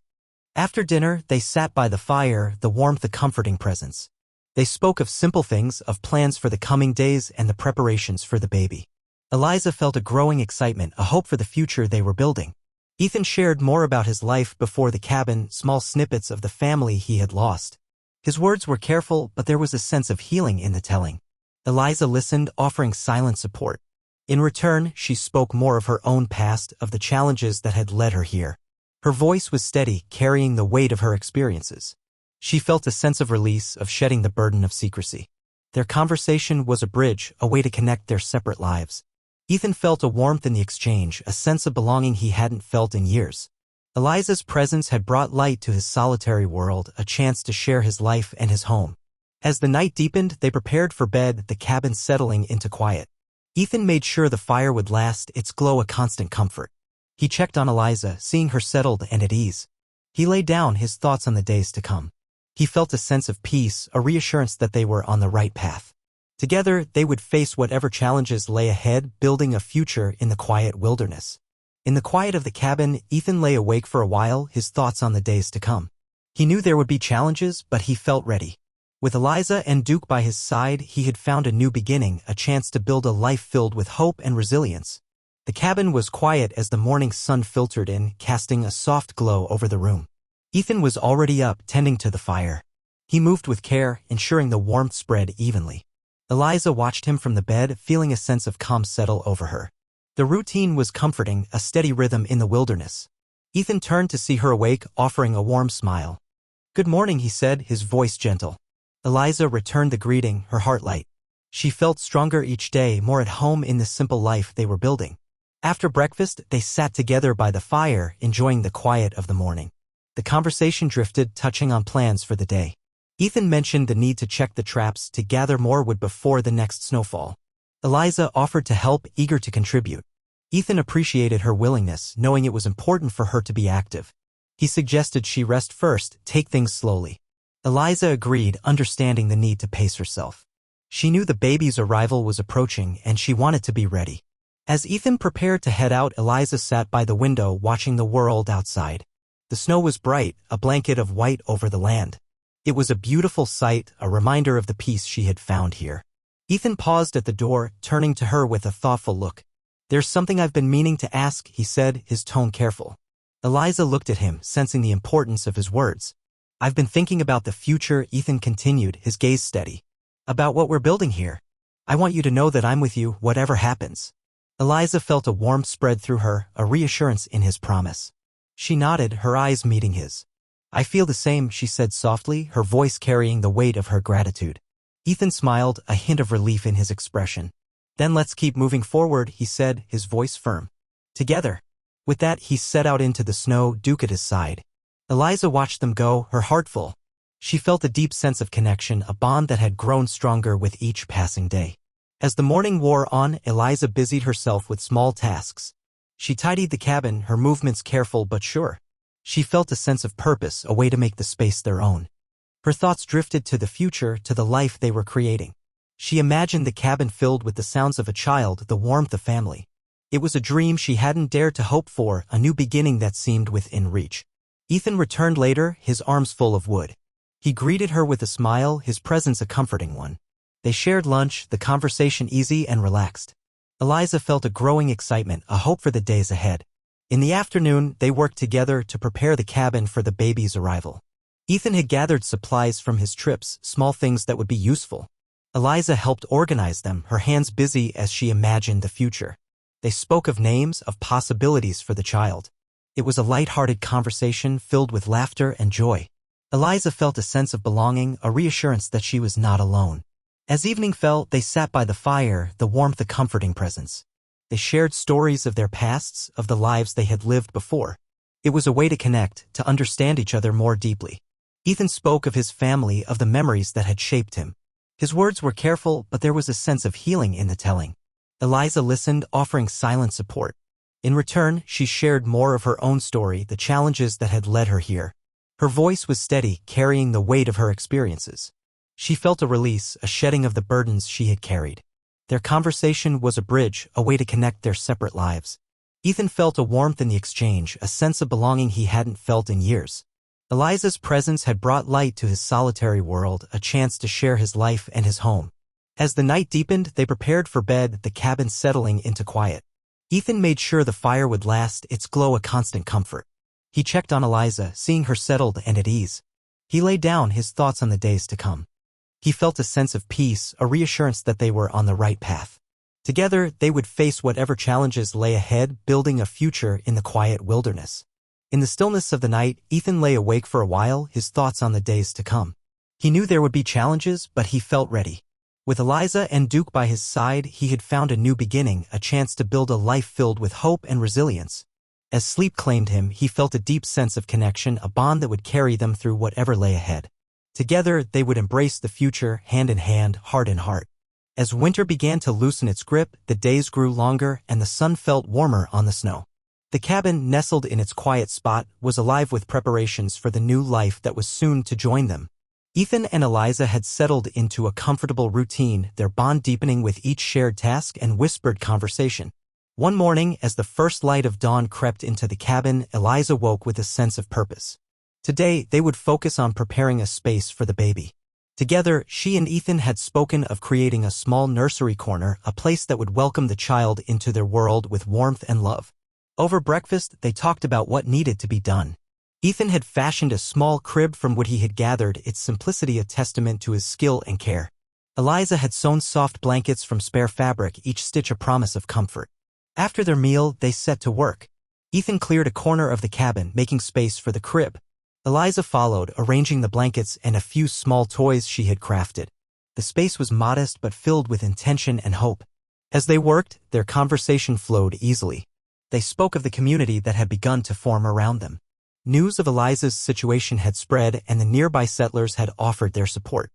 After dinner, they sat by the fire, the warmth a comforting presence. They spoke of simple things, of plans for the coming days and the preparations for the baby. Eliza felt a growing excitement, a hope for the future they were building. Ethan shared more about his life before the cabin, small snippets of the family he had lost. His words were careful, but there was a sense of healing in the telling. Eliza listened, offering silent support. In return, she spoke more of her own past, of the challenges that had led her here. Her voice was steady, carrying the weight of her experiences. She felt a sense of release, of shedding the burden of secrecy. Their conversation was a bridge, a way to connect their separate lives. Ethan felt a warmth in the exchange, a sense of belonging he hadn't felt in years. Eliza's presence had brought light to his solitary world, a chance to share his life and his home. As the night deepened, they prepared for bed, the cabin settling into quiet. Ethan made sure the fire would last, its glow a constant comfort. He checked on Eliza, seeing her settled and at ease. He lay down, his thoughts on the days to come. He felt a sense of peace, a reassurance that they were on the right path. Together, they would face whatever challenges lay ahead, building a future in the quiet wilderness. In the quiet of the cabin, Ethan lay awake for a while, his thoughts on the days to come. He knew there would be challenges, but he felt ready. With Eliza and Duke by his side, he had found a new beginning, a chance to build a life filled with hope and resilience. The cabin was quiet as the morning sun filtered in, casting a soft glow over the room. Ethan was already up, tending to the fire. He moved with care, ensuring the warmth spread evenly. Eliza watched him from the bed, feeling a sense of calm settle over her. The routine was comforting, a steady rhythm in the wilderness. Ethan turned to see her awake, offering a warm smile. "Good morning," he said, his voice gentle. Eliza returned the greeting, her heart light. She felt stronger each day, more at home in the simple life they were building. After breakfast, they sat together by the fire, enjoying the quiet of the morning. The conversation drifted, touching on plans for the day. Ethan mentioned the need to check the traps, to gather more wood before the next snowfall. Eliza offered to help, eager to contribute. Ethan appreciated her willingness, knowing it was important for her to be active. He suggested she rest first, take things slowly. Eliza agreed, understanding the need to pace herself. She knew the baby's arrival was approaching, and she wanted to be ready. As Ethan prepared to head out, Eliza sat by the window, watching the world outside. The snow was bright, a blanket of white over the land. It was a beautiful sight, a reminder of the peace she had found here. Ethan paused at the door, turning to her with a thoughtful look. "There's something I've been meaning to ask," he said, his tone careful. Eliza looked at him, sensing the importance of his words. "I've been thinking about the future," Ethan continued, his gaze steady. "About what we're building here. I want you to know that I'm with you, whatever happens." Eliza felt a warmth spread through her, a reassurance in his promise. She nodded, her eyes meeting his. "I feel the same," she said softly, her voice carrying the weight of her gratitude. Ethan smiled, a hint of relief in his expression. "Then let's keep moving forward," he said, his voice firm. "Together." With that, he set out into the snow, Duke at his side. Eliza watched them go, her heart full. She felt a deep sense of connection, a bond that had grown stronger with each passing day. As the morning wore on, Eliza busied herself with small tasks. She tidied the cabin, her movements careful but sure. She felt a sense of purpose, a way to make the space their own. Her thoughts drifted to the future, to the life they were creating. She imagined the cabin filled with the sounds of a child, the warmth of family. It was a dream she hadn't dared to hope for, a new beginning that seemed within reach. Ethan returned later, his arms full of wood. He greeted her with a smile, his presence a comforting one. They shared lunch, the conversation easy and relaxed. Eliza felt a growing excitement, a hope for the days ahead. In the afternoon, they worked together to prepare the cabin for the baby's arrival. Ethan had gathered supplies from his trips, small things that would be useful. Eliza helped organize them, her hands busy as she imagined the future. They spoke of names, of possibilities for the child. It was a light-hearted conversation filled with laughter and joy. Eliza felt a sense of belonging, a reassurance that she was not alone. As evening fell, they sat by the fire, the warmth a comforting presence. They shared stories of their pasts, of the lives they had lived before. It was a way to connect, to understand each other more deeply. Ethan spoke of his family, of the memories that had shaped him. His words were careful, but there was a sense of healing in the telling. Eliza listened, offering silent support. In return, she shared more of her own story, the challenges that had led her here. Her voice was steady, carrying the weight of her experiences. She felt a release, a shedding of the burdens she had carried. Their conversation was a bridge, a way to connect their separate lives. Ethan felt a warmth in the exchange, a sense of belonging he hadn't felt in years. Eliza's presence had brought light to his solitary world, a chance to share his life and his home. As the night deepened, they prepared for bed, the cabin settling into quiet. Ethan made sure the fire would last, its glow a constant comfort. He checked on Eliza, seeing her settled and at ease. He laid down, his thoughts on the days to come. He felt a sense of peace, a reassurance that they were on the right path. Together, they would face whatever challenges lay ahead, building a future in the quiet wilderness. In the stillness of the night, Ethan lay awake for a while, his thoughts on the days to come. He knew there would be challenges, but he felt ready. With Eliza and Duke by his side, he had found a new beginning, a chance to build a life filled with hope and resilience. As sleep claimed him, he felt a deep sense of connection, a bond that would carry them through whatever lay ahead. Together, they would embrace the future, hand in hand, heart in heart. As winter began to loosen its grip, the days grew longer and the sun felt warmer on the snow. The cabin, nestled in its quiet spot, was alive with preparations for the new life that was soon to join them. Ethan and Eliza had settled into a comfortable routine, their bond deepening with each shared task and whispered conversation. One morning, as the first light of dawn crept into the cabin, Eliza woke with a sense of purpose. Today, they would focus on preparing a space for the baby. Together, she and Ethan had spoken of creating a small nursery corner, a place that would welcome the child into their world with warmth and love. Over breakfast, they talked about what needed to be done. Ethan had fashioned a small crib from what he had gathered, its simplicity a testament to his skill and care. Eliza had sewn soft blankets from spare fabric, each stitch a promise of comfort. After their meal, they set to work. Ethan cleared a corner of the cabin, making space for the crib. Eliza followed, arranging the blankets and a few small toys she had crafted. The space was modest but filled with intention and hope. As they worked, their conversation flowed easily. They spoke of the community that had begun to form around them. News of Eliza's situation had spread and the nearby settlers had offered their support.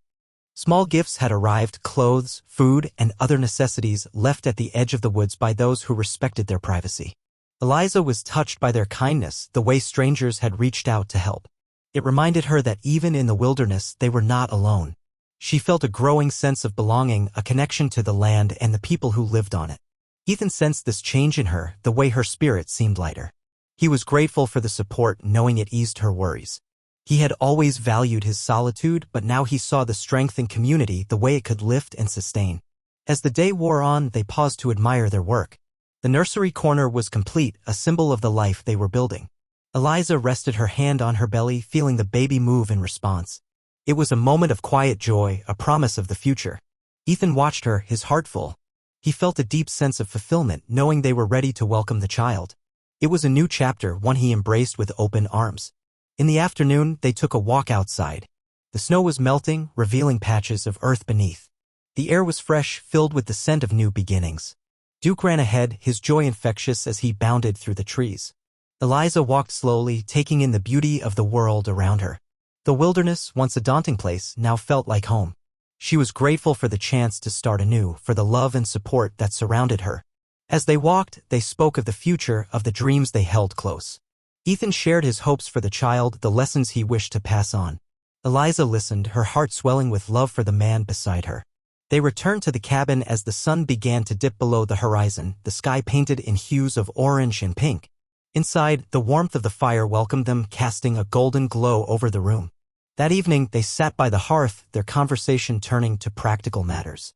Small gifts had arrived, clothes, food, and other necessities left at the edge of the woods by those who respected their privacy. Eliza was touched by their kindness, the way strangers had reached out to help. It reminded her that even in the wilderness, they were not alone. She felt a growing sense of belonging, a connection to the land and the people who lived on it. Ethan sensed this change in her, the way her spirit seemed lighter. He was grateful for the support, knowing it eased her worries. He had always valued his solitude, but now he saw the strength in community, the way it could lift and sustain. As the day wore on, they paused to admire their work. The nursery corner was complete, a symbol of the life they were building. Eliza rested her hand on her belly, feeling the baby move in response. It was a moment of quiet joy, a promise of the future. Ethan watched her, his heart full. He felt a deep sense of fulfillment, knowing they were ready to welcome the child. It was a new chapter, one he embraced with open arms. In the afternoon, they took a walk outside. The snow was melting, revealing patches of earth beneath. The air was fresh, filled with the scent of new beginnings. Duke ran ahead, his joy infectious as he bounded through the trees. Eliza walked slowly, taking in the beauty of the world around her. The wilderness, once a daunting place, now felt like home. She was grateful for the chance to start anew, for the love and support that surrounded her. As they walked, they spoke of the future, of the dreams they held close. Ethan shared his hopes for the child, the lessons he wished to pass on. Eliza listened, her heart swelling with love for the man beside her. They returned to the cabin as the sun began to dip below the horizon, the sky painted in hues of orange and pink. Inside, the warmth of the fire welcomed them, casting a golden glow over the room. That evening, they sat by the hearth, their conversation turning to practical matters.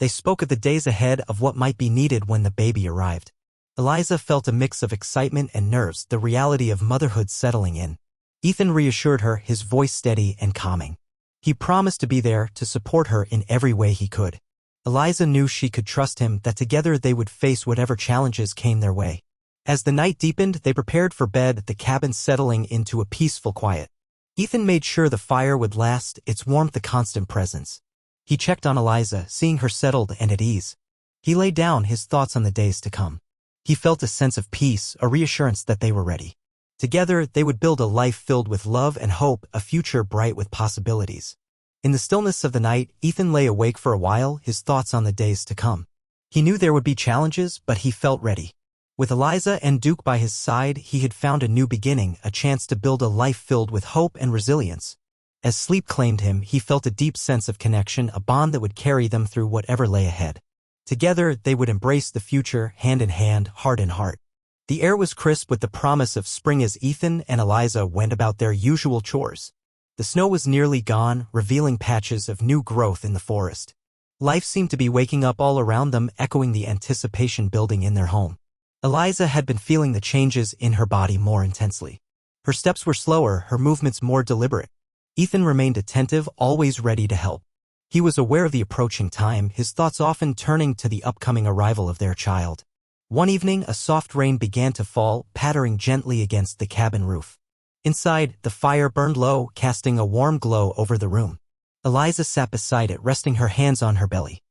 They spoke of the days ahead, of what might be needed when the baby arrived. Eliza felt a mix of excitement and nerves, the reality of motherhood settling in. Ethan reassured her, his voice steady and calming. He promised to be there, to support her in every way he could. Eliza knew she could trust him, that together they would face whatever challenges came their way. As the night deepened, they prepared for bed, the cabin settling into a peaceful quiet. Ethan made sure the fire would last, its warmth a constant presence. He checked on Eliza, seeing her settled and at ease. He laid down his thoughts on the days to come. He felt a sense of peace, a reassurance that they were ready. Together, they would build a life filled with love and hope, a future bright with possibilities. In the stillness of the night, Ethan lay awake for a while, his thoughts on the days to come. He knew there would be challenges, but he felt ready. With Eliza and Duke by his side, he had found a new beginning, a chance to build a life filled with hope and resilience. As sleep claimed him, he felt a deep sense of connection, a bond that would carry them through whatever lay ahead. Together, they would embrace the future, hand in hand, heart in heart. The air was crisp with the promise of spring as Ethan and Eliza went about their usual chores. The snow was nearly gone, revealing patches of new growth in the forest. Life seemed to be waking up all around them, echoing the anticipation building in their home. Eliza had been feeling the changes in her body more intensely. Her steps were slower, her movements more deliberate. Ethan remained attentive, always ready to help. He was aware of the approaching time, his thoughts often turning to the upcoming arrival of their child. One evening, a soft rain began to fall, pattering gently against the cabin roof. Inside, the fire burned low, casting a warm glow over the room. Eliza sat beside it, resting her hands on her belly.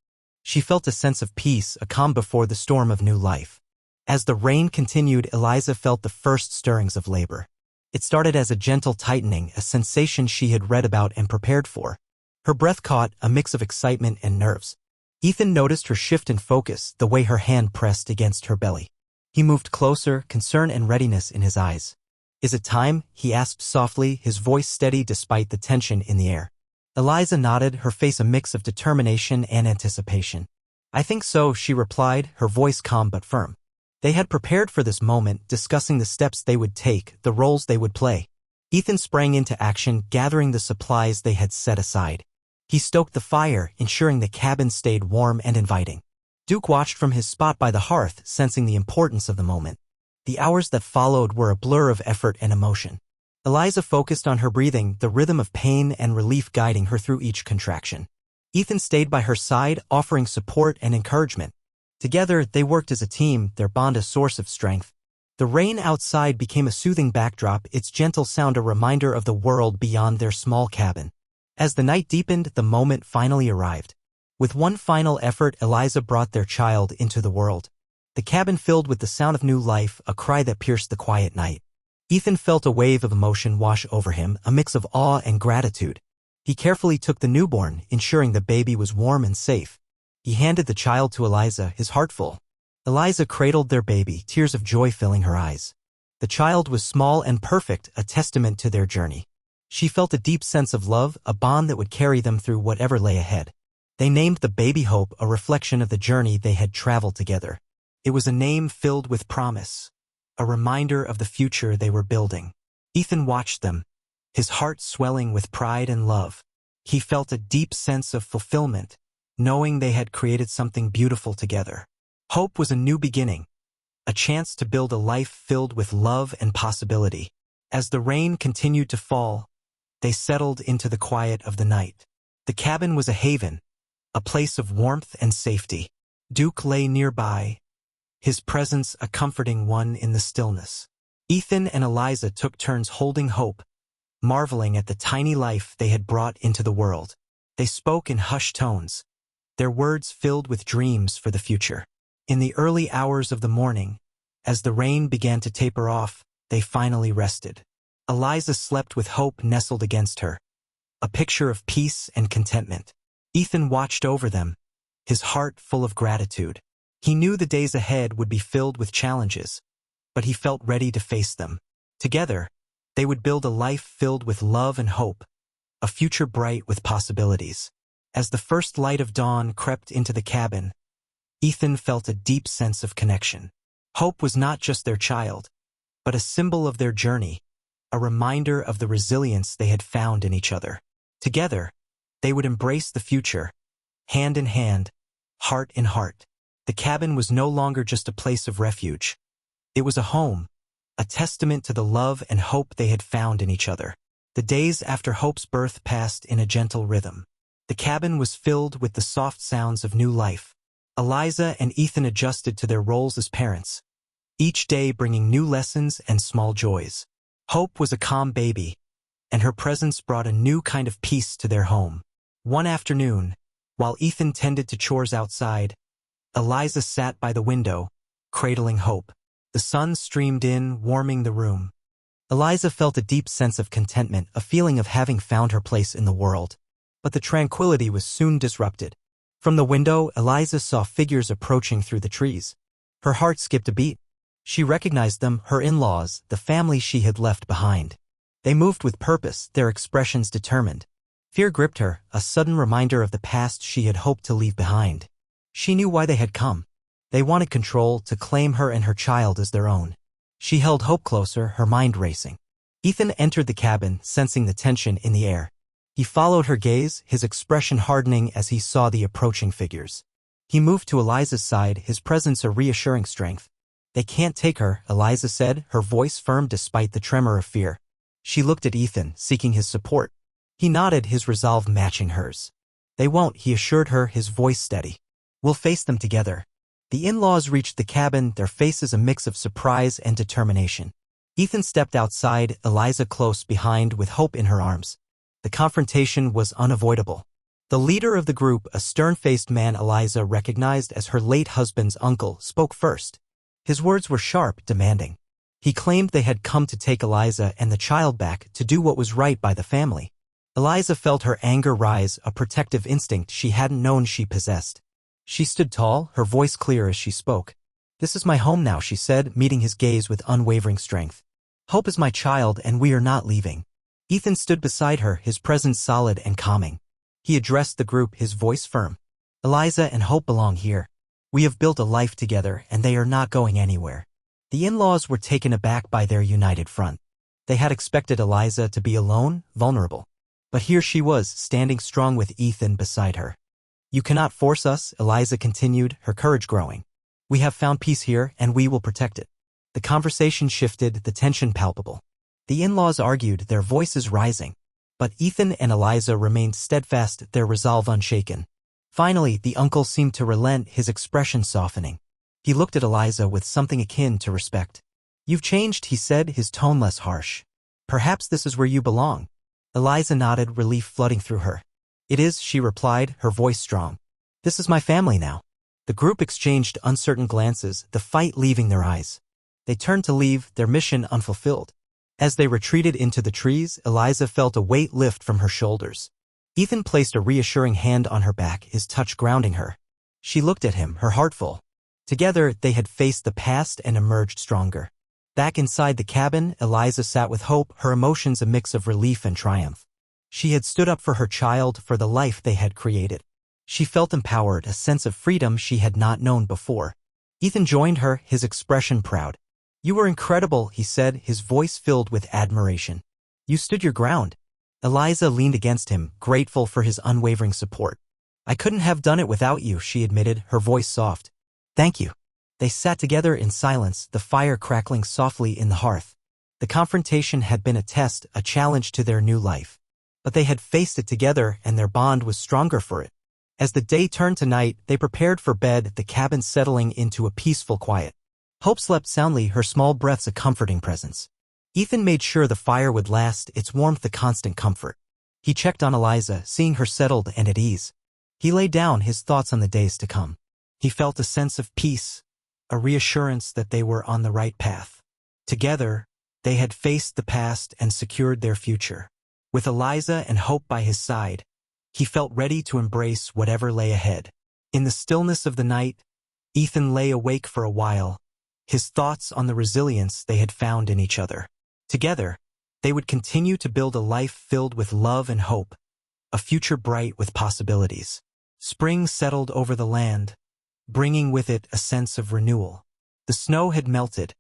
She felt a sense of peace, a calm before the storm of new life. As the rain continued, Eliza felt the first stirrings of labor. It started as a gentle tightening, a sensation she had read about and prepared for. Her breath caught, a mix of excitement and nerves. Ethan noticed her shift in focus, the way her hand pressed against her belly. He moved closer, concern and readiness in his eyes. "Is it time?" he asked softly, his voice steady despite the tension in the air. Eliza nodded, her face a mix of determination and anticipation. "I think so," she replied, her voice calm but firm. They had prepared for this moment, discussing the steps they would take, the roles they would play. Ethan sprang into action, gathering the supplies they had set aside. He stoked the fire, ensuring the cabin stayed warm and inviting. Duke watched from his spot by the hearth, sensing the importance of the moment. The hours that followed were a blur of effort and emotion. Eliza focused on her breathing, the rhythm of pain and relief guiding her through each contraction. Ethan stayed by her side, offering support and encouragement. Together, they worked as a team, their bond a source of strength. The rain outside became a soothing backdrop, its gentle sound a reminder of the world beyond their small cabin. As the night deepened, the moment finally arrived. With one final effort, Eliza brought their child into the world. The cabin filled with the sound of new life, a cry that pierced the quiet night. Ethan felt a wave of emotion wash over him, a mix of awe and gratitude. He carefully took the newborn, ensuring the baby was warm and safe. He handed the child to Eliza, his heart full. Eliza cradled their baby, tears of joy filling her eyes. The child was small and perfect, a testament to their journey. She felt a deep sense of love, a bond that would carry them through whatever lay ahead. They named the baby Hope, a reflection of the journey they had traveled together. It was a name filled with promise, a reminder of the future they were building. Ethan watched them, his heart swelling with pride and love. He felt a deep sense of fulfillment, knowing they had created something beautiful together. Hope was a new beginning, a chance to build a life filled with love and possibility. As the rain continued to fall, they settled into the quiet of the night. The cabin was a haven, a place of warmth and safety. Duke lay nearby, his presence a comforting one in the stillness. Ethan and Eliza took turns holding Hope, marveling at the tiny life they had brought into the world. They spoke in hushed tones, their words filled with dreams for the future. In the early hours of the morning, as the rain began to taper off, they finally rested. Eliza slept with Hope nestled against her, a picture of peace and contentment. Ethan watched over them, his heart full of gratitude. He knew the days ahead would be filled with challenges, but he felt ready to face them. Together, they would build a life filled with love and hope, a future bright with possibilities. As the first light of dawn crept into the cabin, Ethan felt a deep sense of connection. Hope was not just their child, but a symbol of their journey, a reminder of the resilience they had found in each other. Together, they would embrace the future, hand in hand, heart in heart. The cabin was no longer just a place of refuge. It was a home, a testament to the love and hope they had found in each other. The days after Hope's birth passed in a gentle rhythm. The cabin was filled with the soft sounds of new life. Eliza and Ethan adjusted to their roles as parents, each day bringing new lessons and small joys. Hope was a calm baby, and her presence brought a new kind of peace to their home. One afternoon, While Ethan tended to chores outside, Eliza sat by the window, cradling hope. The sun streamed in, warming the room. Eliza felt a deep sense of contentment, a feeling of having found her place in the world. But the tranquility was soon disrupted. From the window, Eliza saw figures approaching through the trees. Her heart skipped a beat. She recognized them, her in-laws, the family she had left behind. They moved with purpose, their expressions determined. Fear gripped her, a sudden reminder of the past she had hoped to leave behind. She knew why they had come. They wanted control, to claim her and her child as their own. She held hope closer, her mind racing. Ethan entered the cabin, sensing the tension in the air. He followed her gaze, his expression hardening as he saw the approaching figures. He moved to Eliza's side, his presence a reassuring strength. "They can't take her," Eliza said, her voice firm despite the tremor of fear. She looked at Ethan, seeking his support. He nodded, his resolve matching hers. "They won't," he assured her, his voice steady. "We'll face them together." The in-laws reached the cabin, their faces a mix of surprise and determination. Ethan stepped outside, Eliza close behind with hope in her arms. The confrontation was unavoidable. The leader of the group, a stern-faced man Eliza recognized as her late husband's uncle, spoke first. His words were sharp, demanding. He claimed they had come to take Eliza and the child back, to do what was right by the family. Eliza felt her anger rise, a protective instinct she hadn't known she possessed. She stood tall, her voice clear as she spoke. "This is my home now," she said, meeting his gaze with unwavering strength. "Hope is my child, and we are not leaving." Ethan stood beside her, his presence solid and calming. He addressed the group, his voice firm. "Eliza and Hope belong here. We have built a life together, and they are not going anywhere." The in-laws were taken aback by their united front. They had expected Eliza to be alone, vulnerable. But here she was, standing strong with Ethan beside her. "You cannot force us," Eliza continued, her courage growing. "We have found peace here, and we will protect it." The conversation shifted, the tension palpable. The in-laws argued, their voices rising. But Ethan and Eliza remained steadfast, their resolve unshaken. Finally, the uncle seemed to relent, his expression softening. He looked at Eliza with something akin to respect. "You've changed," he said, his tone less harsh. "Perhaps this is where you belong." Eliza nodded, relief flooding through her. "It is," she replied, her voice strong. "This is my family now." The group exchanged uncertain glances, the fight leaving their eyes. They turned to leave, their mission unfulfilled. As they retreated into the trees, Eliza felt a weight lift from her shoulders. Ethan placed a reassuring hand on her back, his touch grounding her. She looked at him, her heart full. Together, they had faced the past and emerged stronger. Back inside the cabin, Eliza sat with hope, her emotions a mix of relief and triumph. She had stood up for her child, for the life they had created. She felt empowered, a sense of freedom she had not known before. Ethan joined her, his expression proud. "You were incredible," he said, his voice filled with admiration. "You stood your ground." Eliza leaned against him, grateful for his unwavering support. "I couldn't have done it without you," she admitted, her voice soft. "Thank you." They sat together in silence, the fire crackling softly in the hearth. The confrontation had been a test, a challenge to their new life. But they had faced it together, and their bond was stronger for it. As the day turned to night, they prepared for bed, the cabin settling into a peaceful quiet. Hope slept soundly, her small breaths a comforting presence. Ethan made sure the fire would last, its warmth a constant comfort. He checked on Eliza, seeing her settled and at ease. He lay down, his thoughts on the days to come. He felt a sense of peace, a reassurance that they were on the right path. Together, they had faced the past and secured their future. With Eliza and Hope by his side, he felt ready to embrace whatever lay ahead. In the stillness of the night, Ethan lay awake for a while, his thoughts on the resilience they had found in each other. Together, they would continue to build a life filled with love and hope, a future bright with possibilities. Spring settled over the land, bringing with it a sense of renewal. The snow had melted,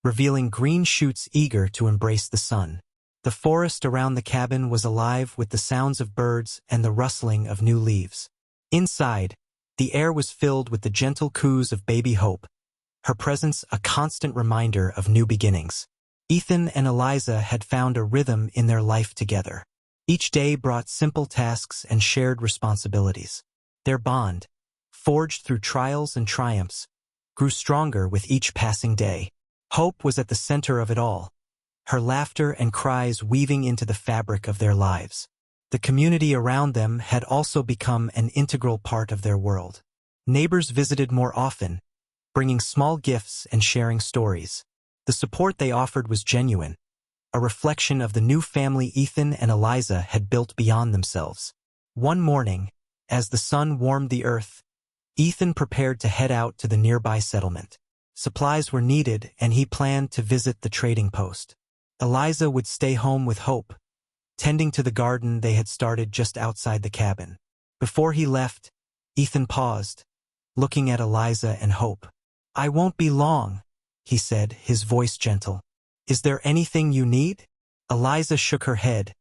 revealing green shoots eager to embrace the sun. The forest around the cabin was alive with the sounds of birds and the rustling of new leaves. Inside, the air was filled with the gentle coos of baby Hope, her presence a constant reminder of new beginnings. Ethan and Eliza had found a rhythm in their life together. Each day brought simple tasks and shared responsibilities. Their bond, forged through trials and triumphs, grew stronger with each passing day. Hope was at the center of it all, her laughter and cries weaving into the fabric of their lives. The community around them had also become an integral part of their world. Neighbors visited more often, bringing small gifts and sharing stories. The support they offered was genuine, a reflection of the new family Ethan and Eliza had built beyond themselves. One morning, as the sun warmed the earth, Ethan prepared to head out to the nearby settlement. Supplies were needed, and he planned to visit the trading post. Eliza would stay home with Hope, tending to the garden they had started just outside the cabin. Before he left, Ethan paused, looking at Eliza and Hope. "I won't be long," he said, his voice gentle. "Is there anything you need?" Eliza shook her head,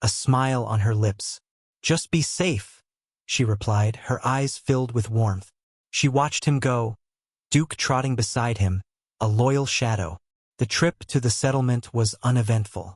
a smile on her lips. "Just be safe," she replied, her eyes filled with warmth. She watched him go, Duke trotting beside him, a loyal shadow. The trip to the settlement was uneventful.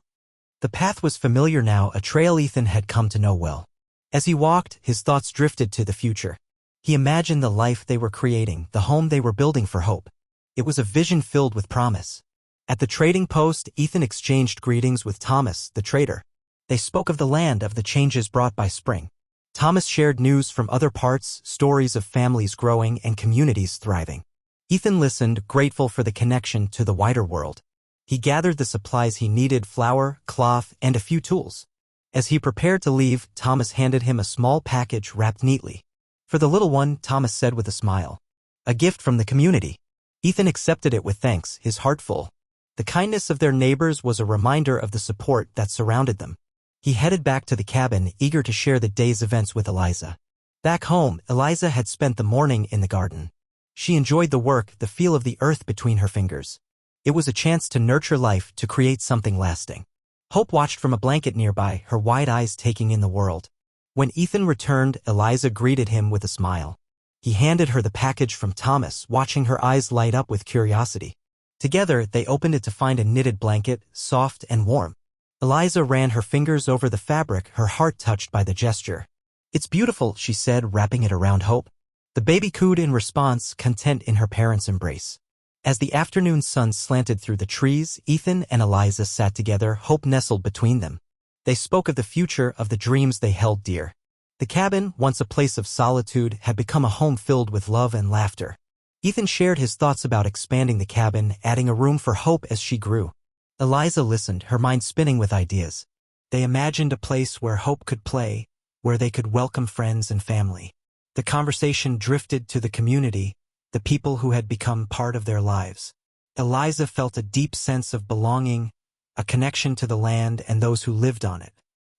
The path was familiar now, a trail Ethan had come to know well. As he walked, his thoughts drifted to the future. He imagined the life they were creating, the home they were building for Hope. It was a vision filled with promise. At the trading post, Ethan exchanged greetings with Thomas, the trader. They spoke of the land, of the changes brought by spring. Thomas shared news from other parts, stories of families growing and communities thriving. Ethan listened, grateful for the connection to the wider world. He gathered the supplies he needed: flour, cloth, and a few tools. As he prepared to leave, Thomas handed him a small package wrapped neatly. "For the little one," Thomas said with a smile. "A gift from the community." Ethan accepted it with thanks, his heart full. The kindness of their neighbors was a reminder of the support that surrounded them. He headed back to the cabin, eager to share the day's events with Eliza. Back home, Eliza had spent the morning in the garden. She enjoyed the work, the feel of the earth between her fingers. It was a chance to nurture life, to create something lasting. Hope watched from a blanket nearby, her wide eyes taking in the world. When Ethan returned, Eliza greeted him with a smile. He handed her the package from Thomas, watching her eyes light up with curiosity. Together, they opened it to find a knitted blanket, soft and warm. Eliza ran her fingers over the fabric, her heart touched by the gesture. "It's beautiful," she said, wrapping it around Hope. The baby cooed in response, content in her parents' embrace. As the afternoon sun slanted through the trees, Ethan and Eliza sat together, Hope nestled between them. They spoke of the future, of the dreams they held dear. The cabin, once a place of solitude, had become a home filled with love and laughter. Ethan shared his thoughts about expanding the cabin, adding a room for Hope as she grew. Eliza listened, her mind spinning with ideas. They imagined a place where Hope could play, where they could welcome friends and family. The conversation drifted to the community, the people who had become part of their lives. Eliza felt a deep sense of belonging, a connection to the land and those who lived on it.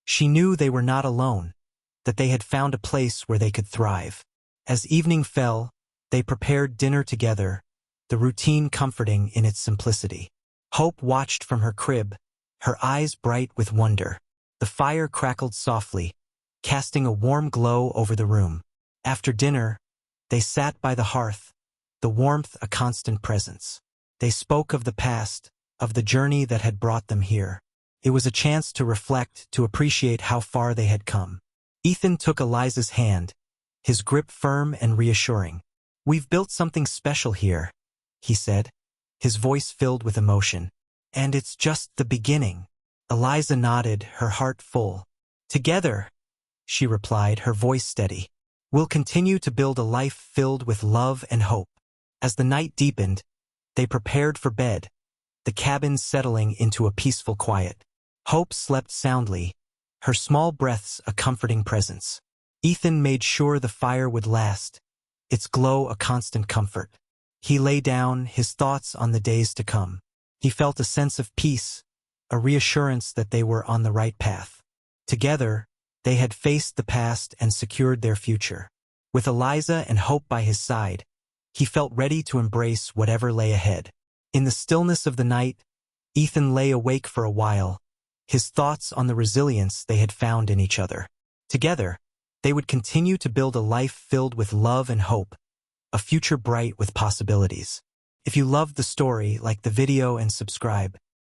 She knew they were not alone, that they had found a place where they could thrive. As evening fell, they prepared dinner together, the routine comforting in its simplicity. Hope watched from her crib, her eyes bright with wonder. The fire crackled softly, casting a warm glow over the room. After dinner, they sat by the hearth, the warmth a constant presence. They spoke of the past, of the journey that had brought them here. It was a chance to reflect, to appreciate how far they had come. Ethan took Eliza's hand, his grip firm and reassuring. "We've built something special here," he said, his voice filled with emotion. "And it's just the beginning." Eliza nodded, her heart full. "Together," she replied, her voice steady, "we'll continue to build a life filled with love and hope." As the night deepened, they prepared for bed, the cabin settling into a peaceful quiet. Hope slept soundly, her small breaths a comforting presence. Ethan made sure the fire would last, its glow a constant comfort. He lay down, his thoughts on the days to come. He felt a sense of peace, a reassurance that they were on the right path. Together, they had faced the past and secured their future. With Eliza and Hope by his side, he felt ready to embrace whatever lay ahead. In the stillness of the night, Ethan lay awake for a while, his thoughts on the resilience they had found in each other. Together, they would continue to build a life filled with love and hope, a future bright with possibilities. If you loved the story, like the video and subscribe.